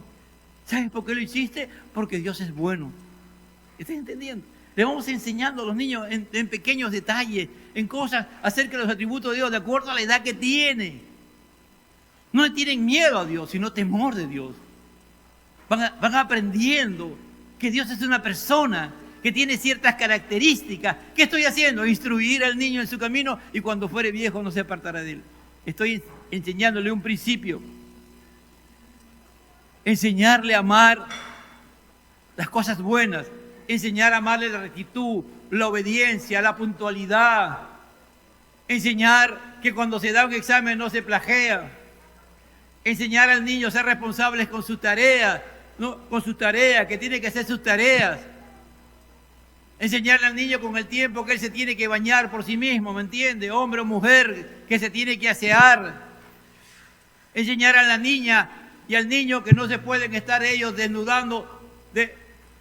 Speaker 1: ¿Sabes por qué lo hiciste? Porque Dios es bueno. ¿Estás entendiendo? Le vamos enseñando a los niños en pequeños detalles, en cosas acerca de los atributos de Dios, de acuerdo a la edad que tiene. No le tienen miedo a Dios, sino temor de Dios. Van aprendiendo que Dios es una persona que tiene ciertas características. ¿Qué estoy haciendo? Instruir al niño en su camino y cuando fuere viejo no se apartará de él. Estoy enseñándole un principio. Enseñarle a amar las cosas buenas. Enseñar a amarle la rectitud, la obediencia, la puntualidad. Enseñar que cuando se da un examen no se plagia. Enseñar al niño a ser responsables con sus tareas, ¿no? Con sus tareas, que tiene que hacer sus tareas. Enseñarle al niño con el tiempo que él se tiene que bañar por sí mismo, ¿me entiende? Hombre o mujer, que se tiene que asear. Enseñar a la niña y al niño que no se pueden estar ellos desnudando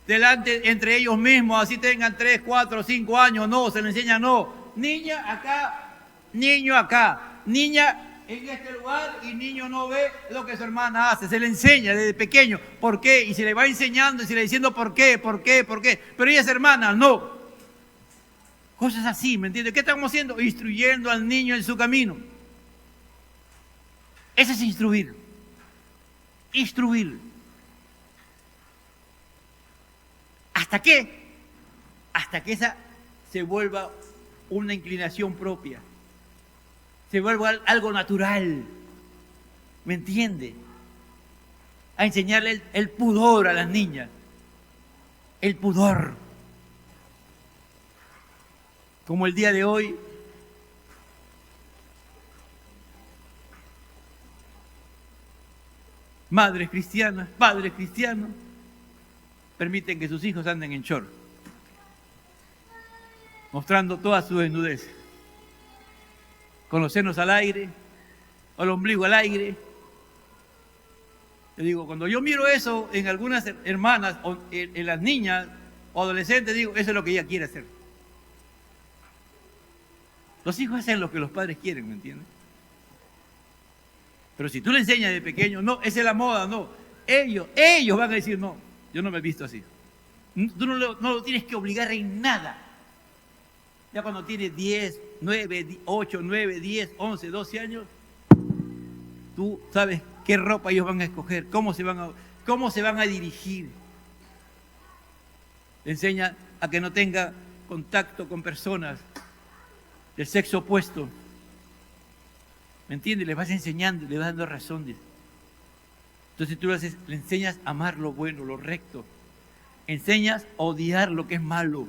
Speaker 1: delante entre ellos mismos, así tengan 3, 4, 5 años, no, se le enseña no. Niña acá, niño acá, niña en este lugar y niño no ve lo que su hermana hace, se le enseña desde pequeño, ¿por qué? Y se le va enseñando y se le diciendo ¿por qué? Pero ella es hermana, no. Cosas así, ¿me entiendes? ¿Qué estamos haciendo? Instruyendo al niño en su camino. Ese es instruir. Instruir. ¿Hasta qué? Hasta que esa se vuelva una inclinación propia. Se vuelva algo natural. ¿Me entiende? A enseñarle el pudor a las niñas. El pudor. Como el día de hoy. Madres cristianas, padres cristianos, permiten que sus hijos anden en short, mostrando toda su desnudez, con los senos al aire, o el ombligo al aire. Yo digo, cuando yo miro eso en algunas hermanas, o en las niñas, o adolescente, digo, eso es lo que ella quiere hacer. Los hijos hacen lo que los padres quieren, ¿me entiendes? Pero si tú le enseñas de pequeño, no, esa es la moda, no. Ellos van a decir, no, yo no me he visto así. Tú no lo tienes que obligar en nada. Ya cuando tiene 10, 9, 8, 9, 10, 11, 12 años, tú sabes qué ropa ellos van a escoger, cómo se van a dirigir. Le enseña a que no tenga contacto con personas del sexo opuesto. ¿Me entiendes? Le vas enseñando, le vas dando razón. Entonces tú le enseñas a amar lo bueno, lo recto. Enseñas a odiar lo que es malo.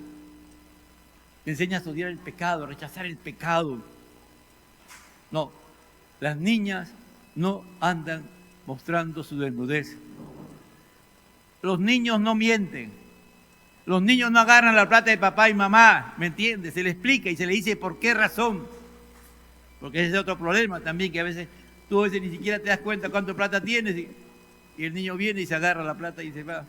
Speaker 1: Le enseñas a odiar el pecado, a rechazar el pecado. No, las niñas no andan mostrando su desnudez. Los niños no mienten. Los niños no agarran la plata de papá y mamá, ¿me entiendes? Se le explica y se le dice por qué razón. Porque ese es otro problema también, que a veces tú ni siquiera te das cuenta cuánto plata tienes y el niño viene y se agarra la plata y se va.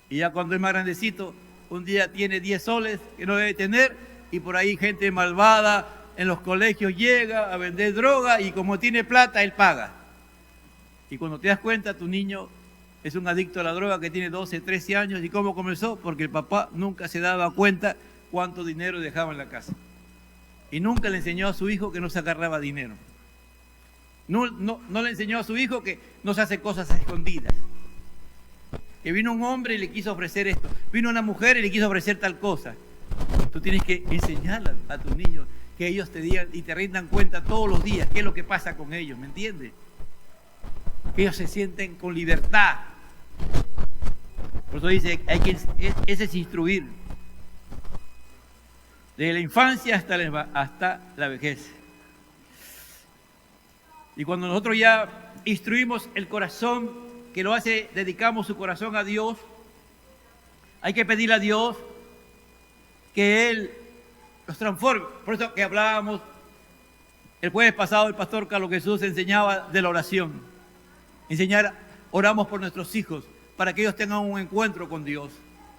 Speaker 1: Y ya cuando es más grandecito, un día tiene 10 soles que no debe tener y por ahí gente malvada en los colegios llega a vender droga y como tiene plata, él paga. Y cuando te das cuenta, tu niño es un adicto a la droga que tiene 12, 13 años. ¿Y cómo comenzó? Porque el papá nunca se daba cuenta cuánto dinero dejaba en la casa. Y nunca le enseñó a su hijo que no se agarraba dinero. No le enseñó a su hijo que no se hace cosas a escondidas. Que vino un hombre y le quiso ofrecer esto. Vino una mujer y le quiso ofrecer tal cosa. Tú tienes que enseñarle a tus niños que ellos te digan y te rindan cuenta todos los días qué es lo que pasa con ellos, ¿me entiendes? Que ellos se sienten con libertad. Por eso dice, ese es instruir. Desde la infancia hasta la vejez. Y cuando nosotros ya instruimos el corazón, que lo hace, dedicamos su corazón a Dios, hay que pedirle a Dios que Él los transforme. Por eso que hablábamos el jueves pasado, el pastor Carlos Jesús enseñaba de la oración. Oramos por nuestros hijos, para que ellos tengan un encuentro con Dios.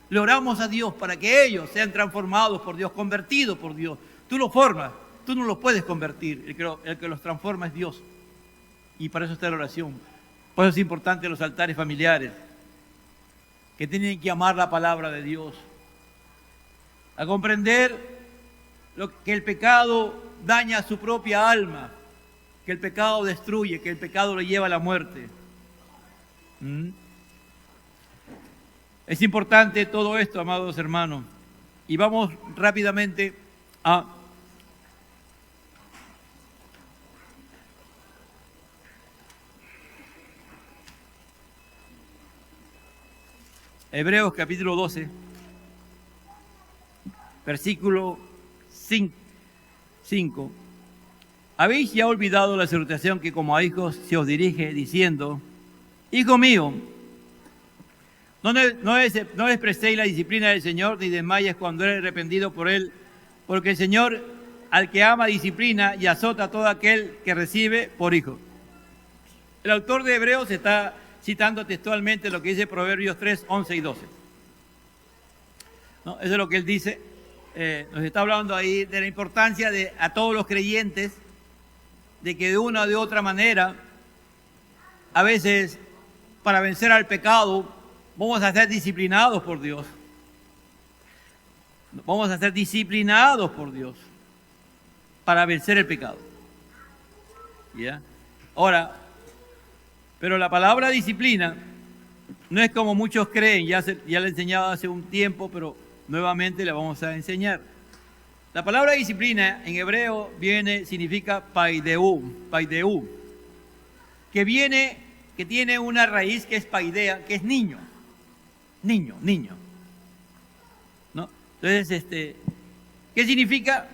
Speaker 1: Le oramos a Dios para que ellos sean transformados por Dios, convertidos por Dios. Tú los formas, tú no los puedes convertir. El que los transforma es Dios. Y para eso está la oración. Por eso es importante los altares familiares, que tienen que amar la palabra de Dios, a comprender que el pecado daña a su propia alma, que el pecado destruye, que el pecado lo lleva a la muerte. Es importante todo esto, amados hermanos. Y vamos rápidamente a Hebreos capítulo 12, versículo 5. Habéis ya olvidado la salutación que como a hijos se os dirige, diciendo: Hijo mío, no despreciéis la disciplina del Señor, ni desmayes cuando eres arrepentido por Él, porque el Señor al que ama disciplina y azota a todo aquel que recibe por hijo. El autor de Hebreos está citando textualmente lo que dice Proverbios 3, 11 y 12. ¿No? Eso es lo que él dice. Nos está hablando ahí de la importancia a todos los creyentes, de que de una o de otra manera, a veces para vencer al pecado, vamos a ser disciplinados por Dios. Vamos a ser disciplinados por Dios para vencer el pecado. ¿Ya? Ahora, pero la palabra disciplina no es como muchos creen, ya la he enseñado hace un tiempo, pero nuevamente la vamos a enseñar. La palabra disciplina en hebreo significa paideu, que tiene una raíz que es paidea, que es niño. ¿No? Entonces, ¿qué significa?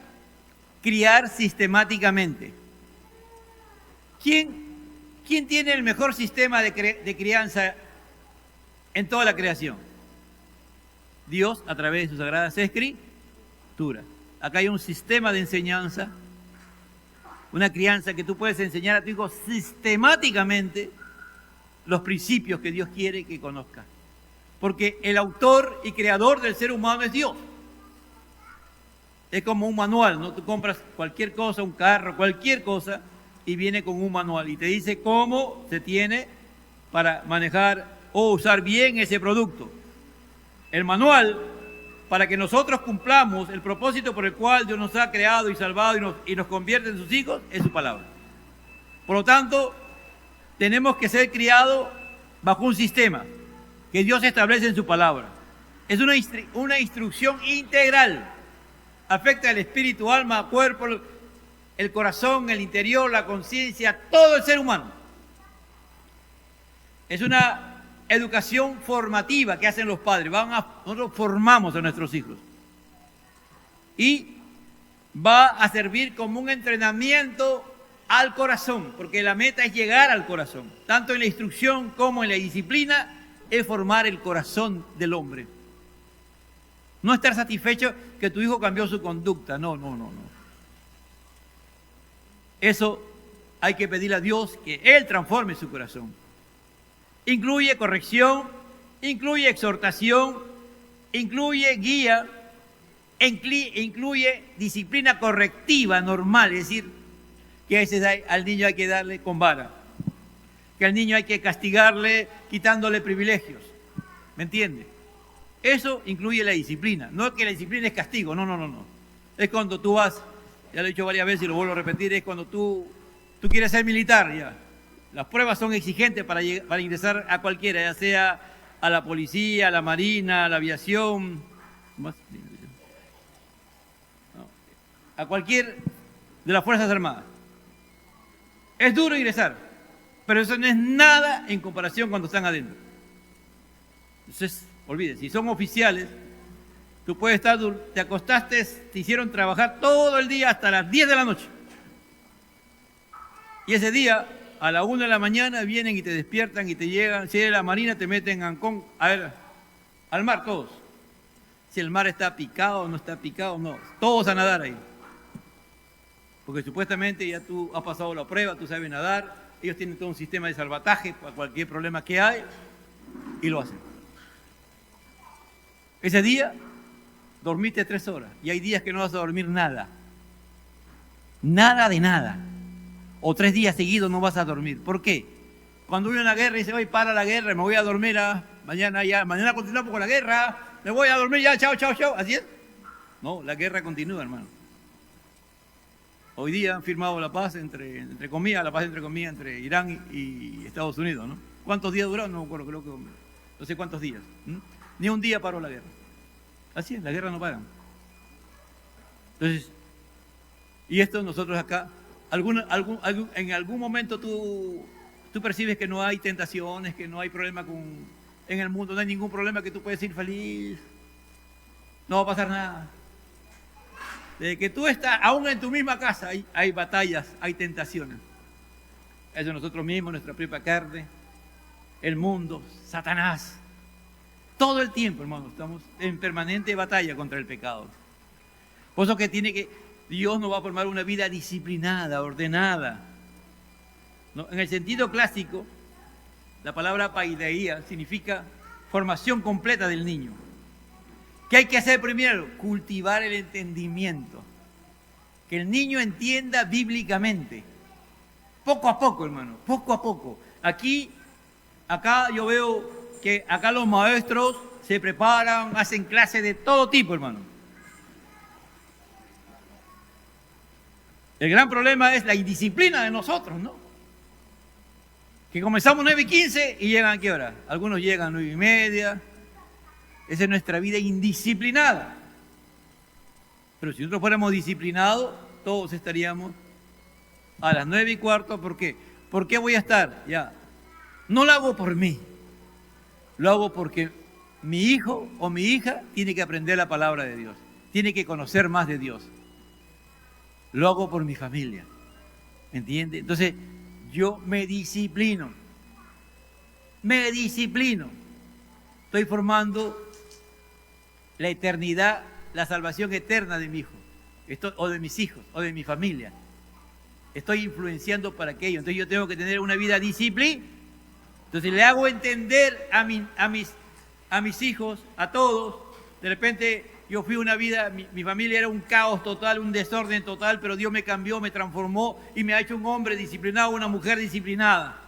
Speaker 1: Criar sistemáticamente. ¿Quién tiene el mejor sistema de crianza en toda la creación? Dios, a través de sus sagradas escrituras. Acá hay un sistema de enseñanza, una crianza que tú puedes enseñar a tu hijo sistemáticamente los principios que Dios quiere que conozca. Porque el autor y creador del ser humano es Dios. Es como un manual, ¿no? Tú compras cualquier cosa, un carro, cualquier cosa, y viene con un manual y te dice cómo se tiene para manejar o usar bien ese producto. El manual, para que nosotros cumplamos el propósito por el cual Dios nos ha creado y salvado y nos convierte en sus hijos, es su palabra. Por lo tanto, tenemos que ser criados bajo un sistema que Dios establece en su palabra. Es una instrucción integral. Afecta el espíritu, alma, cuerpo, el corazón, el interior, la conciencia, todo el ser humano. Es una educación formativa que hacen los padres. Nosotros formamos a nuestros hijos. Y va a servir como un entrenamiento al corazón, porque la meta es llegar al corazón. Tanto en la instrucción como en la disciplina es formar el corazón del hombre. No estar satisfecho que tu hijo cambió su conducta. No. Eso hay que pedirle a Dios que Él transforme su corazón. Incluye corrección, incluye exhortación, incluye guía, incluye disciplina correctiva normal, es decir, que a veces al niño hay que darle con vara, que al niño hay que castigarle quitándole privilegios. ¿Me entiende? Eso incluye la disciplina. No es que la disciplina es castigo, no. Es cuando tú vas, ya lo he dicho varias veces y lo vuelvo a repetir, es cuando tú quieres ser militar, ya. Las pruebas son exigentes para ingresar a cualquiera, ya sea a la policía, a la marina, a la aviación, a cualquier de las Fuerzas Armadas. Es duro ingresar, pero eso no es nada en comparación cuando están adentro. Entonces, olvídate, si son oficiales, tú puedes estar, te acostaste, te hicieron trabajar todo el día hasta las 10 de la noche. Y ese día, a la 1 de la mañana, vienen y te despiertan y te llegan, si eres la marina, te meten al mar todos. Si el mar está picado o no está picado, no, todos a nadar ahí. Porque supuestamente ya tú has pasado la prueba, tú sabes nadar, ellos tienen todo un sistema de salvataje para cualquier problema que hay y lo hacen. Ese día dormiste 3 horas y hay días que no vas a dormir nada. Nada de nada. O 3 días seguidos no vas a dormir. ¿Por qué? Cuando hubo una guerra y dice, hoy para la guerra, me voy a dormir, mañana continuamos con la guerra, me voy a dormir ya, chao. ¿Así es? No, la guerra continúa, hermano. Hoy día han firmado la paz entre comillas, entre Irán y Estados Unidos, ¿no? ¿Cuántos días duró? No me acuerdo, creo que no sé cuántos días. Ni un día paró la guerra. Así es, la guerra no para. Entonces, y esto nosotros acá, en algún momento tú percibes que no hay tentaciones, que no hay problema en el mundo, no hay ningún problema, que tú puedes ir feliz, no va a pasar nada. Desde que tú estás, aún en tu misma casa, hay batallas, hay tentaciones. Eso nosotros mismos, nuestra propia carne, el mundo, Satanás. Todo el tiempo, hermano, estamos en permanente batalla contra el pecado. Por eso que Dios nos va a formar una vida disciplinada, ordenada. ¿No? En el sentido clásico, la palabra paideía significa formación completa del niño. ¿Qué hay que hacer primero? Cultivar el entendimiento. Que el niño entienda bíblicamente. Poco a poco, hermano, poco a poco. Acá yo veo que acá los maestros se preparan, hacen clases de todo tipo, hermano. El gran problema es la indisciplina de nosotros, ¿no? Que comenzamos 9:15 y llegan ¿a qué hora? Algunos llegan 9:30. Esa es nuestra vida indisciplinada. Pero si nosotros fuéramos disciplinados, todos estaríamos a las 9:15. ¿Por qué? ¿Por qué voy a estar? Ya. No lo hago por mí. Lo hago porque mi hijo o mi hija tiene que aprender la palabra de Dios. Tiene que conocer más de Dios. Lo hago por mi familia. ¿Me entiende? Entonces, yo me disciplino. Estoy formando la eternidad, la salvación eterna de mi hijo, o de mis hijos, o de mi familia. Estoy influenciando para aquello. Entonces yo tengo que tener una vida disciplina. Entonces le hago entender a a mis hijos, a todos. De repente yo fui una vida, mi familia era un caos total, un desorden total, pero Dios me cambió, me transformó y me ha hecho un hombre disciplinado, una mujer disciplinada.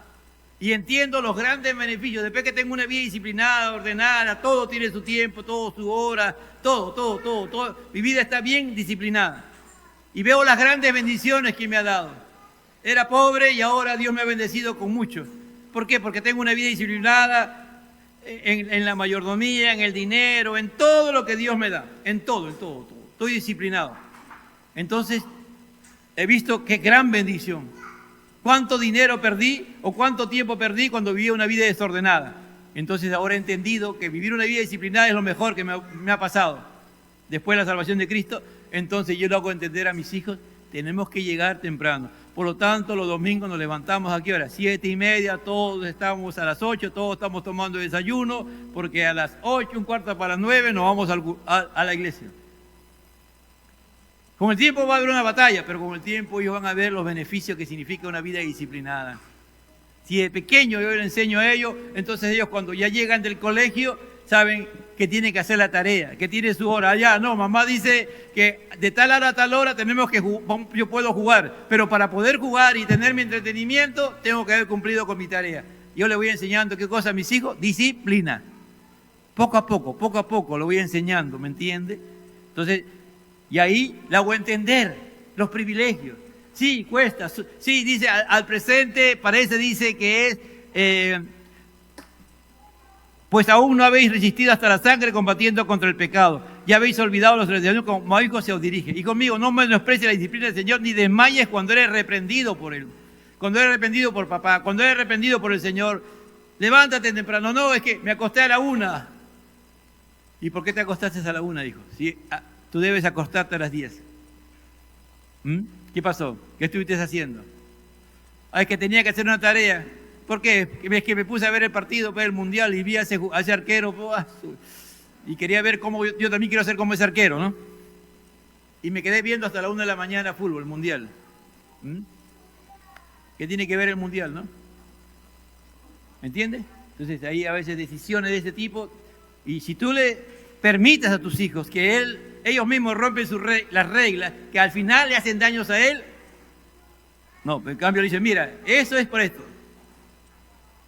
Speaker 1: Y entiendo los grandes beneficios. Después que tengo una vida disciplinada, ordenada, todo tiene su tiempo, todo su hora, todo. Mi vida está bien disciplinada. Y veo las grandes bendiciones que me ha dado. Era pobre y ahora Dios me ha bendecido con mucho. ¿Por qué? Porque tengo una vida disciplinada en la mayordomía, en el dinero, en todo lo que Dios me da. En todo. Estoy disciplinado. Entonces, he visto qué gran bendición. ¿Cuánto dinero perdí o cuánto tiempo perdí cuando vivía una vida desordenada? Entonces ahora he entendido que vivir una vida disciplinada es lo mejor que me ha pasado. Después de la salvación de Cristo, entonces yo lo hago entender a mis hijos, tenemos que llegar temprano. Por lo tanto, los domingos nos levantamos ¿a qué hora? 7:30, todos estamos a las 8, todos estamos tomando desayuno, porque a las 8, 8:45 nos vamos a la iglesia. Con el tiempo va a haber una batalla, pero con el tiempo ellos van a ver los beneficios que significa una vida disciplinada. Si de pequeño yo les enseño a ellos, entonces ellos cuando ya llegan del colegio saben que tienen que hacer la tarea, que tiene su hora. Allá no, mamá dice que de tal hora a tal hora tenemos que yo puedo jugar, pero para poder jugar y tener mi entretenimiento tengo que haber cumplido con mi tarea. Yo les voy enseñando qué cosa a mis hijos, disciplina. Poco a poco lo voy enseñando, ¿me entiende? Entonces, y ahí la voy a entender, los privilegios. Sí, cuesta. Sí, dice, al presente parece, dice que es, pues aún no habéis resistido hasta la sangre combatiendo contra el pecado. Ya habéis olvidado los tradiciones como a hijos se os dirige. Y conmigo, no menosprecies la disciplina del Señor, ni desmayes cuando eres reprendido por Él. Cuando eres reprendido por papá, cuando eres reprendido por el Señor. Levántate temprano. No, es que me acosté a la 1. ¿Y por qué te acostaste a la 1, hijo? Si tú debes acostarte a las 10. ¿Qué pasó? ¿Qué estuviste haciendo? Es que tenía que hacer una tarea. ¿Por qué? Es que me puse a ver el partido, ver el mundial y vi a ese arquero. Y quería ver cómo yo también quiero ser como ese arquero, ¿no? Y me quedé viendo hasta la 1 de la mañana fútbol, mundial. ¿Qué tiene que ver el mundial, no? ¿Me entiendes? Entonces ahí a veces decisiones de ese tipo. Y si tú le permites a tus hijos que ellos mismos rompen las reglas, que al final le hacen daños a él, no, en cambio le dicen, mira, eso es por esto.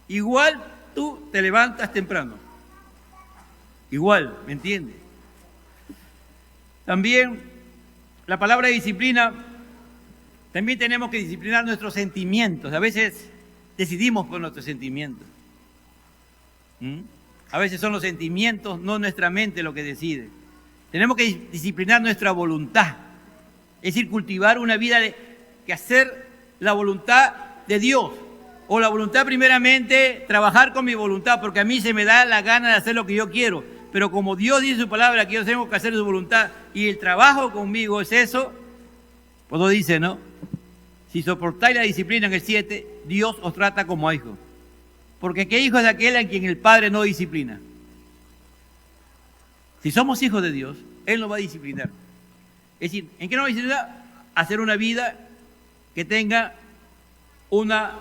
Speaker 1: Igual tú te levantas temprano. Igual, ¿me entiendes? También la palabra disciplina, también tenemos que disciplinar nuestros sentimientos. A veces decidimos por nuestros sentimientos. A veces son los sentimientos, no nuestra mente lo que decide. Tenemos que disciplinar nuestra voluntad. Es decir, cultivar una vida que hacer la voluntad de Dios. O la voluntad primeramente, trabajar con mi voluntad, porque a mí se me da la gana de hacer lo que yo quiero. Pero como Dios dice su palabra, que yo tengo que hacer su voluntad, y el trabajo conmigo es eso, pues lo dice, ¿no? Si soportáis la disciplina en el 7, Dios os trata como a hijos. Porque ¿qué hijo es aquel a quien el Padre no disciplina? Si somos hijos de Dios, Él nos va a disciplinar. Es decir, ¿en qué nos va a disciplinar? Hacer una vida que tenga una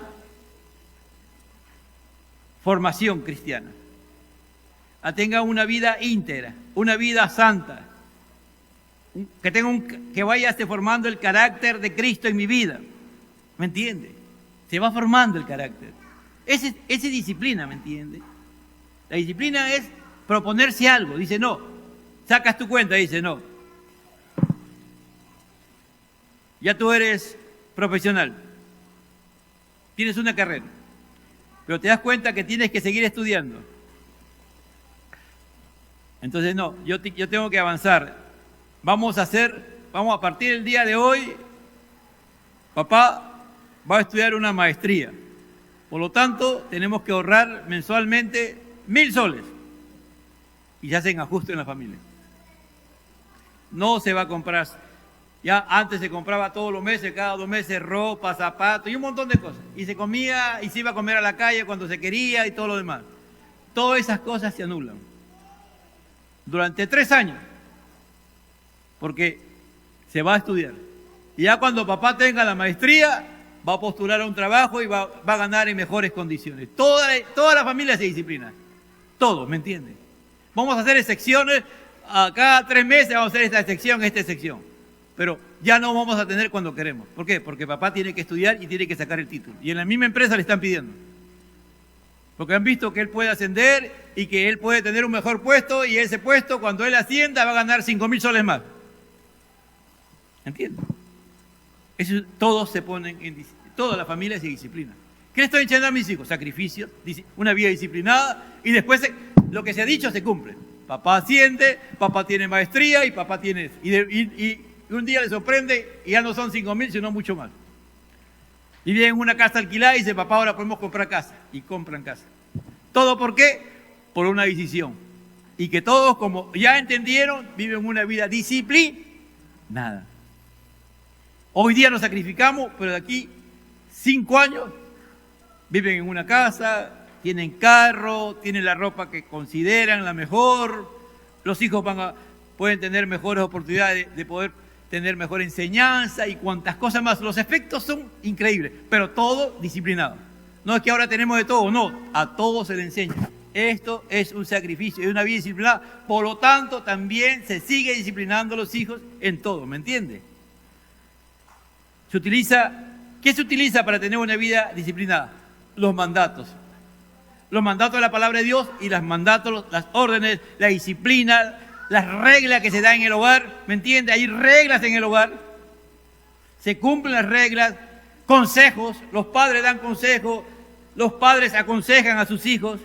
Speaker 1: formación cristiana. Tenga una vida íntegra, una vida santa. Que vaya formando el carácter de Cristo en mi vida. ¿Me entiende? Se va formando el carácter. Esa es disciplina, ¿me entiende? La disciplina es proponerse algo. Dice, no. Sacas tu cuenta, dice, no. Ya tú eres profesional. Tienes una carrera. Pero te das cuenta que tienes que seguir estudiando. Entonces, no, yo tengo que avanzar. Vamos a partir del día de hoy, papá va a estudiar una maestría. Por lo tanto, tenemos que ahorrar mensualmente 1.000 soles. Y se hacen ajustes en la familia. No se va a comprar. Ya antes se compraba todos los meses, cada 2 meses, ropa, zapatos y un montón de cosas. Y se comía y se iba a comer a la calle cuando se quería y todo lo demás. Todas esas cosas se anulan. Durante 3 años. Porque se va a estudiar. Y ya cuando papá tenga la maestría, va a postular a un trabajo y va a ganar en mejores condiciones. Toda la familia se disciplina. Todos, ¿me entiendes? Vamos a hacer excepciones, a cada 3 meses vamos a hacer esta excepción. Pero ya no vamos a tener cuando queremos. ¿Por qué? Porque papá tiene que estudiar y tiene que sacar el título. Y en la misma empresa le están pidiendo. Porque han visto que él puede ascender y que él puede tener un mejor puesto, y ese puesto, cuando él ascienda, va a ganar 5.000 soles más. ¿Entiendes? Eso, todos se ponen toda la familia se disciplina. ¿Qué le estoy enseñando a mis hijos? Sacrificios, una vida disciplinada, y después lo que se ha dicho se cumple. Papá asciende, papá tiene maestría y papá tiene... Y un día le sorprende y ya no son 5.000, sino mucho más. Y viven en una casa alquilada y dice, papá, ahora podemos comprar casa. Y compran casa. ¿Todo por qué? Por una decisión. Y que todos, como ya entendieron, viven una vida disciplinada. Hoy día nos sacrificamos, pero de aquí 5 años viven en una casa, tienen carro, tienen la ropa que consideran la mejor, los hijos pueden tener mejores oportunidades de poder tener mejor enseñanza y cuantas cosas más. Los efectos son increíbles, pero todo disciplinado. No es que ahora tenemos de todo, no, a todos se le enseña. Esto es un sacrificio, es una vida disciplinada, por lo tanto también se sigue disciplinando a los hijos en todo, ¿me entiende? ¿Qué se utiliza para tener una vida disciplinada? Los mandatos. Los mandatos de la palabra de Dios y los mandatos, las órdenes, la disciplina, las reglas que se dan en el hogar, ¿me entiende? Hay reglas en el hogar, se cumplen las reglas, consejos, los padres dan consejos, los padres aconsejan a sus hijos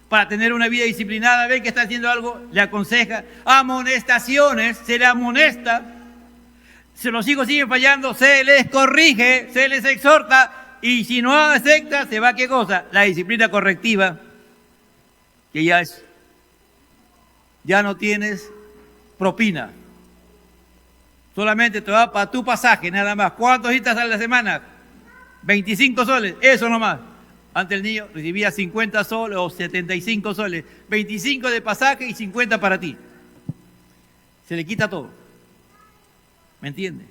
Speaker 1: para tener una vida disciplinada. Ven que está haciendo algo, le aconseja. Amonestaciones, se le amonesta. Si los hijos siguen fallando, se les corrige, se les exhorta, y si no acepta, se va, ¿qué cosa? La disciplina correctiva, que ya no tienes propina, solamente te va para tu pasaje, nada más. ¿Cuántos citas a la semana? 25 soles, eso nomás. Antes el niño recibía 50 soles o 75 soles, 25 de pasaje y 50 para ti. Se le quita todo. ¿Me entiende?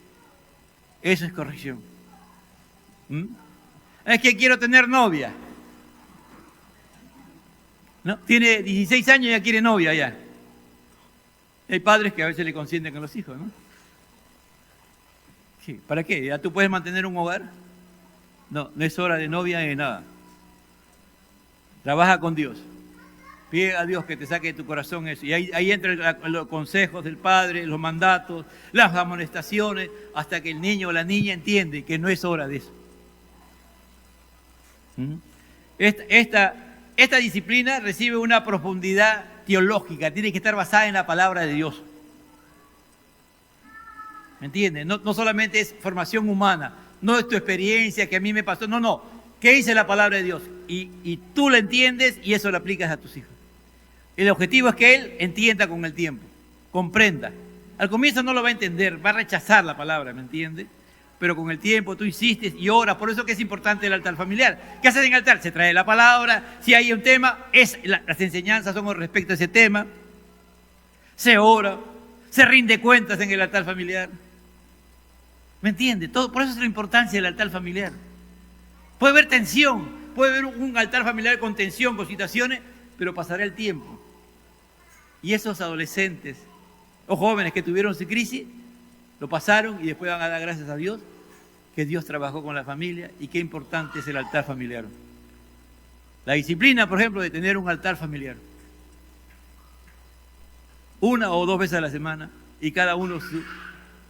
Speaker 1: Eso es corrección. Es que quiero tener novia. ¿No? Tiene 16 años y ya quiere novia ya. Hay padres que a veces le consienten con los hijos, ¿no? Sí, ¿para qué? ¿Ya tú puedes mantener un hogar? No, no es hora de novia ni de nada. Trabaja con Dios. Pide a Dios que te saque de tu corazón eso. Y ahí entran los consejos del padre, los mandatos, las amonestaciones, hasta que el niño o la niña entiende que no es hora de eso. Esta disciplina recibe una profundidad teológica, tiene que estar basada en la palabra de Dios. ¿Me entiendes? No solamente es formación humana, no es tu experiencia que a mí me pasó, no. ¿Qué dice la palabra de Dios? Y tú la entiendes y eso lo aplicas a tus hijos. El objetivo es que él entienda con el tiempo, comprenda. Al comienzo no lo va a entender, va a rechazar la palabra, ¿me entiendes? Pero con el tiempo tú insistes y oras. Por eso que es importante el altar familiar. ¿Qué haces en el altar? Se trae la palabra, si hay un tema, las enseñanzas son con respecto a ese tema. Se ora, se rinde cuentas en el altar familiar. ¿Me entiendes? Por eso es la importancia del altar familiar. Puede haber tensión, puede haber un altar familiar con tensión, con situaciones, pero pasará el tiempo. Y esos adolescentes o jóvenes que tuvieron su crisis, lo pasaron y después van a dar gracias a Dios que Dios trabajó con la familia y qué importante es el altar familiar. La disciplina, por ejemplo, de tener un altar familiar. 1 o 2 veces a la semana y cada uno,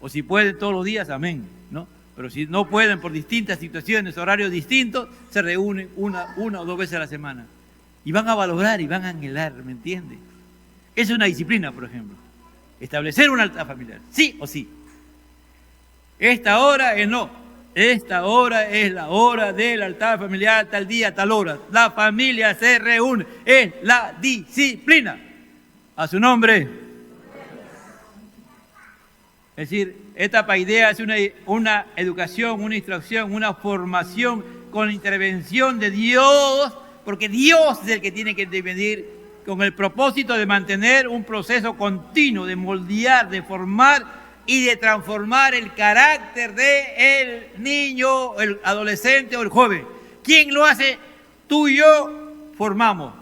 Speaker 1: o si pueden todos los días, amén, ¿no? Pero si no pueden por distintas situaciones, horarios distintos, se reúnen una o 2 veces a la semana. Y van a valorar y van a anhelar, ¿me entiende? Es una disciplina, por ejemplo. Establecer un altar familiar, sí o sí. Esta hora es no. Esta hora es la hora del altar familiar, tal día, tal hora. La familia se reúne. Es la disciplina. A su nombre. Es decir, esta paideia es una educación, una instrucción, una formación con intervención de Dios, porque Dios es el que tiene que intervenir con el propósito de mantener un proceso continuo, de moldear, de formar y de transformar el carácter del niño, el adolescente o el joven. ¿Quién lo hace? Tú y yo formamos.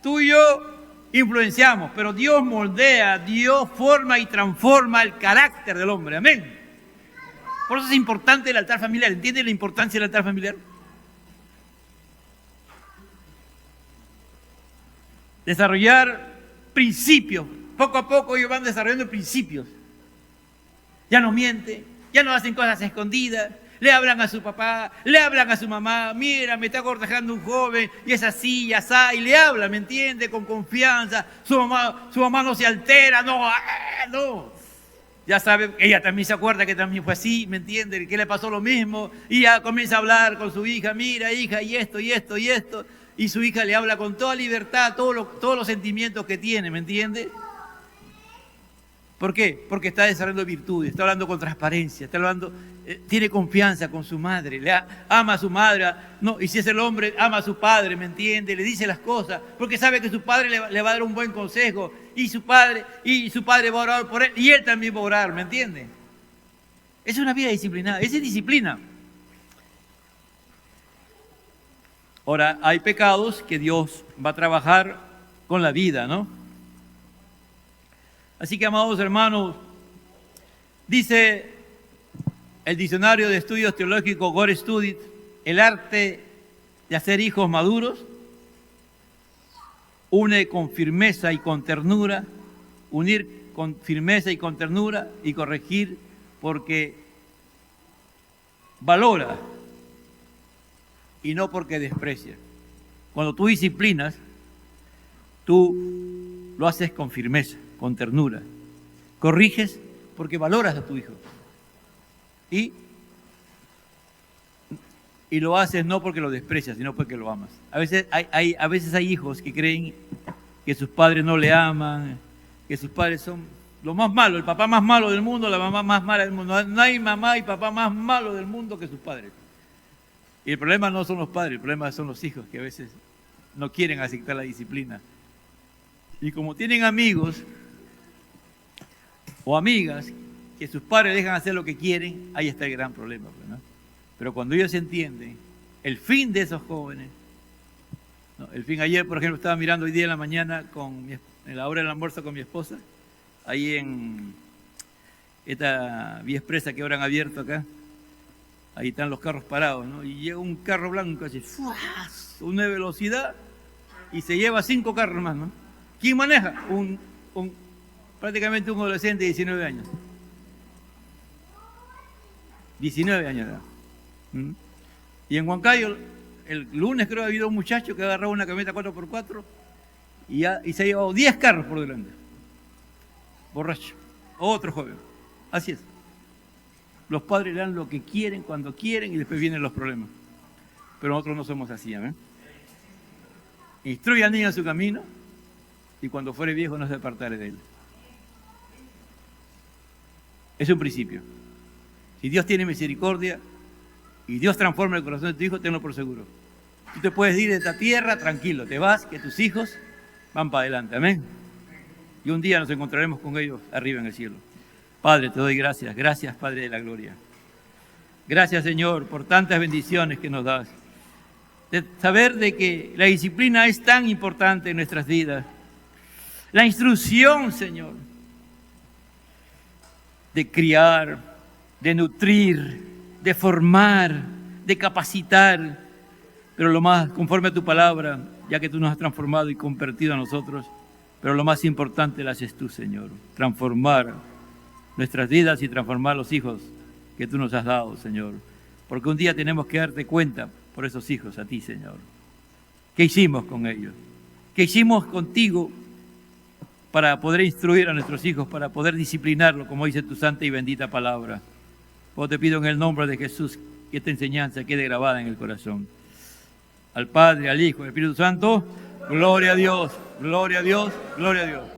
Speaker 1: Tú y yo influenciamos, pero Dios moldea, Dios forma y transforma el carácter del hombre. Amén. Por eso es importante el altar familiar. ¿Entienden la importancia del altar familiar? Desarrollar principios. Poco a poco ellos van desarrollando principios. Ya no mienten, ya no hacen cosas escondidas. Le hablan a su papá, le hablan a su mamá. Mira, me está cortejando un joven y es así, y así, y le habla, ¿me entiende? Con confianza. Su mamá no se altera, no. Ya sabe, ella también se acuerda que también fue así, ¿me entiende? Que le pasó lo mismo. Y ya comienza a hablar con su hija, mira, hija, y esto, y esto, y esto. Y su hija le habla con toda libertad, todos los sentimientos que tiene, ¿me entiende? ¿Por qué? Porque está desarrollando virtudes, está hablando con transparencia, está hablando, tiene confianza con su madre, ama a su madre, no, y si es el hombre, ama a su padre, ¿me entiende? Le dice las cosas, porque sabe que su padre le va a dar un buen consejo, y su padre va a orar por él, y él también va a orar, ¿me entiende? Es una vida disciplinada, esa es disciplina. Ahora, hay pecados que Dios va a trabajar con la vida, ¿no? Así que, amados hermanos, dice el diccionario de estudios teológicos Gore Studit, el arte de hacer hijos maduros une con firmeza y con ternura, unir con firmeza y con ternura y corregir porque valora y no porque desprecia. Cuando tú disciplinas, tú lo haces con firmeza, con ternura. Corriges porque valoras a tu hijo. Y lo haces no porque lo desprecias, sino porque lo amas. A veces hay hijos que creen que sus padres no le aman, que sus padres son lo más malo, el papá más malo del mundo, la mamá más mala del mundo. No hay mamá y papá más malo del mundo que sus padres. Y el problema no son los padres, el problema son los hijos que a veces no quieren aceptar la disciplina. Y como tienen amigos o amigas que sus padres dejan hacer lo que quieren, ahí está el gran problema, ¿no? Pero cuando ellos entienden el fin de esos jóvenes, ¿no? El fin, ayer, por ejemplo, estaba mirando hoy día en la mañana en la hora del almuerzo con mi esposa, ahí en esta vía expresa que ahora han abierto acá, ahí están los carros parados, ¿no? Y llega un carro blanco así, una velocidad, y se lleva 5 carros más, ¿no? ¿Quién maneja? Prácticamente un adolescente de 19 años. 19 años, ¿verdad? Y en Huancayo, el lunes creo que ha habido un muchacho que ha agarrado una camioneta 4x4 y se ha llevado 10 carros por delante. Borracho. Otro joven. Así es. Los padres le dan lo que quieren, cuando quieren, y después vienen los problemas. Pero nosotros no somos así, ¿eh? Instruye al niño en su camino, y cuando fuere viejo no se apartará de él. Es un principio. Si Dios tiene misericordia y Dios transforma el corazón de tu hijo, tenlo por seguro. Tú te puedes ir de esta tierra tranquilo, te vas, que tus hijos van para adelante. Amén. Y un día nos encontraremos con ellos arriba en el cielo. Padre, te doy gracias. Gracias, Padre de la gloria. Gracias, Señor, por tantas bendiciones que nos das. De saber de que la disciplina es tan importante en nuestras vidas. La instrucción, Señor, de criar, de nutrir, de formar, de capacitar, pero lo más conforme a tu palabra, ya que tú nos has transformado y convertido a nosotros, pero lo más importante lo haces tú, Señor, transformar nuestras vidas y transformar los hijos que tú nos has dado, Señor, porque un día tenemos que darte cuenta por esos hijos a ti, Señor. ¿Qué hicimos con ellos? ¿Qué hicimos contigo para poder instruir a nuestros hijos, para poder disciplinarlos, como dice tu santa y bendita palabra? Pues te pido en el nombre de Jesús que esta enseñanza quede grabada en el corazón. Al Padre, al Hijo, al Espíritu Santo, gloria a Dios, gloria a Dios, gloria a Dios.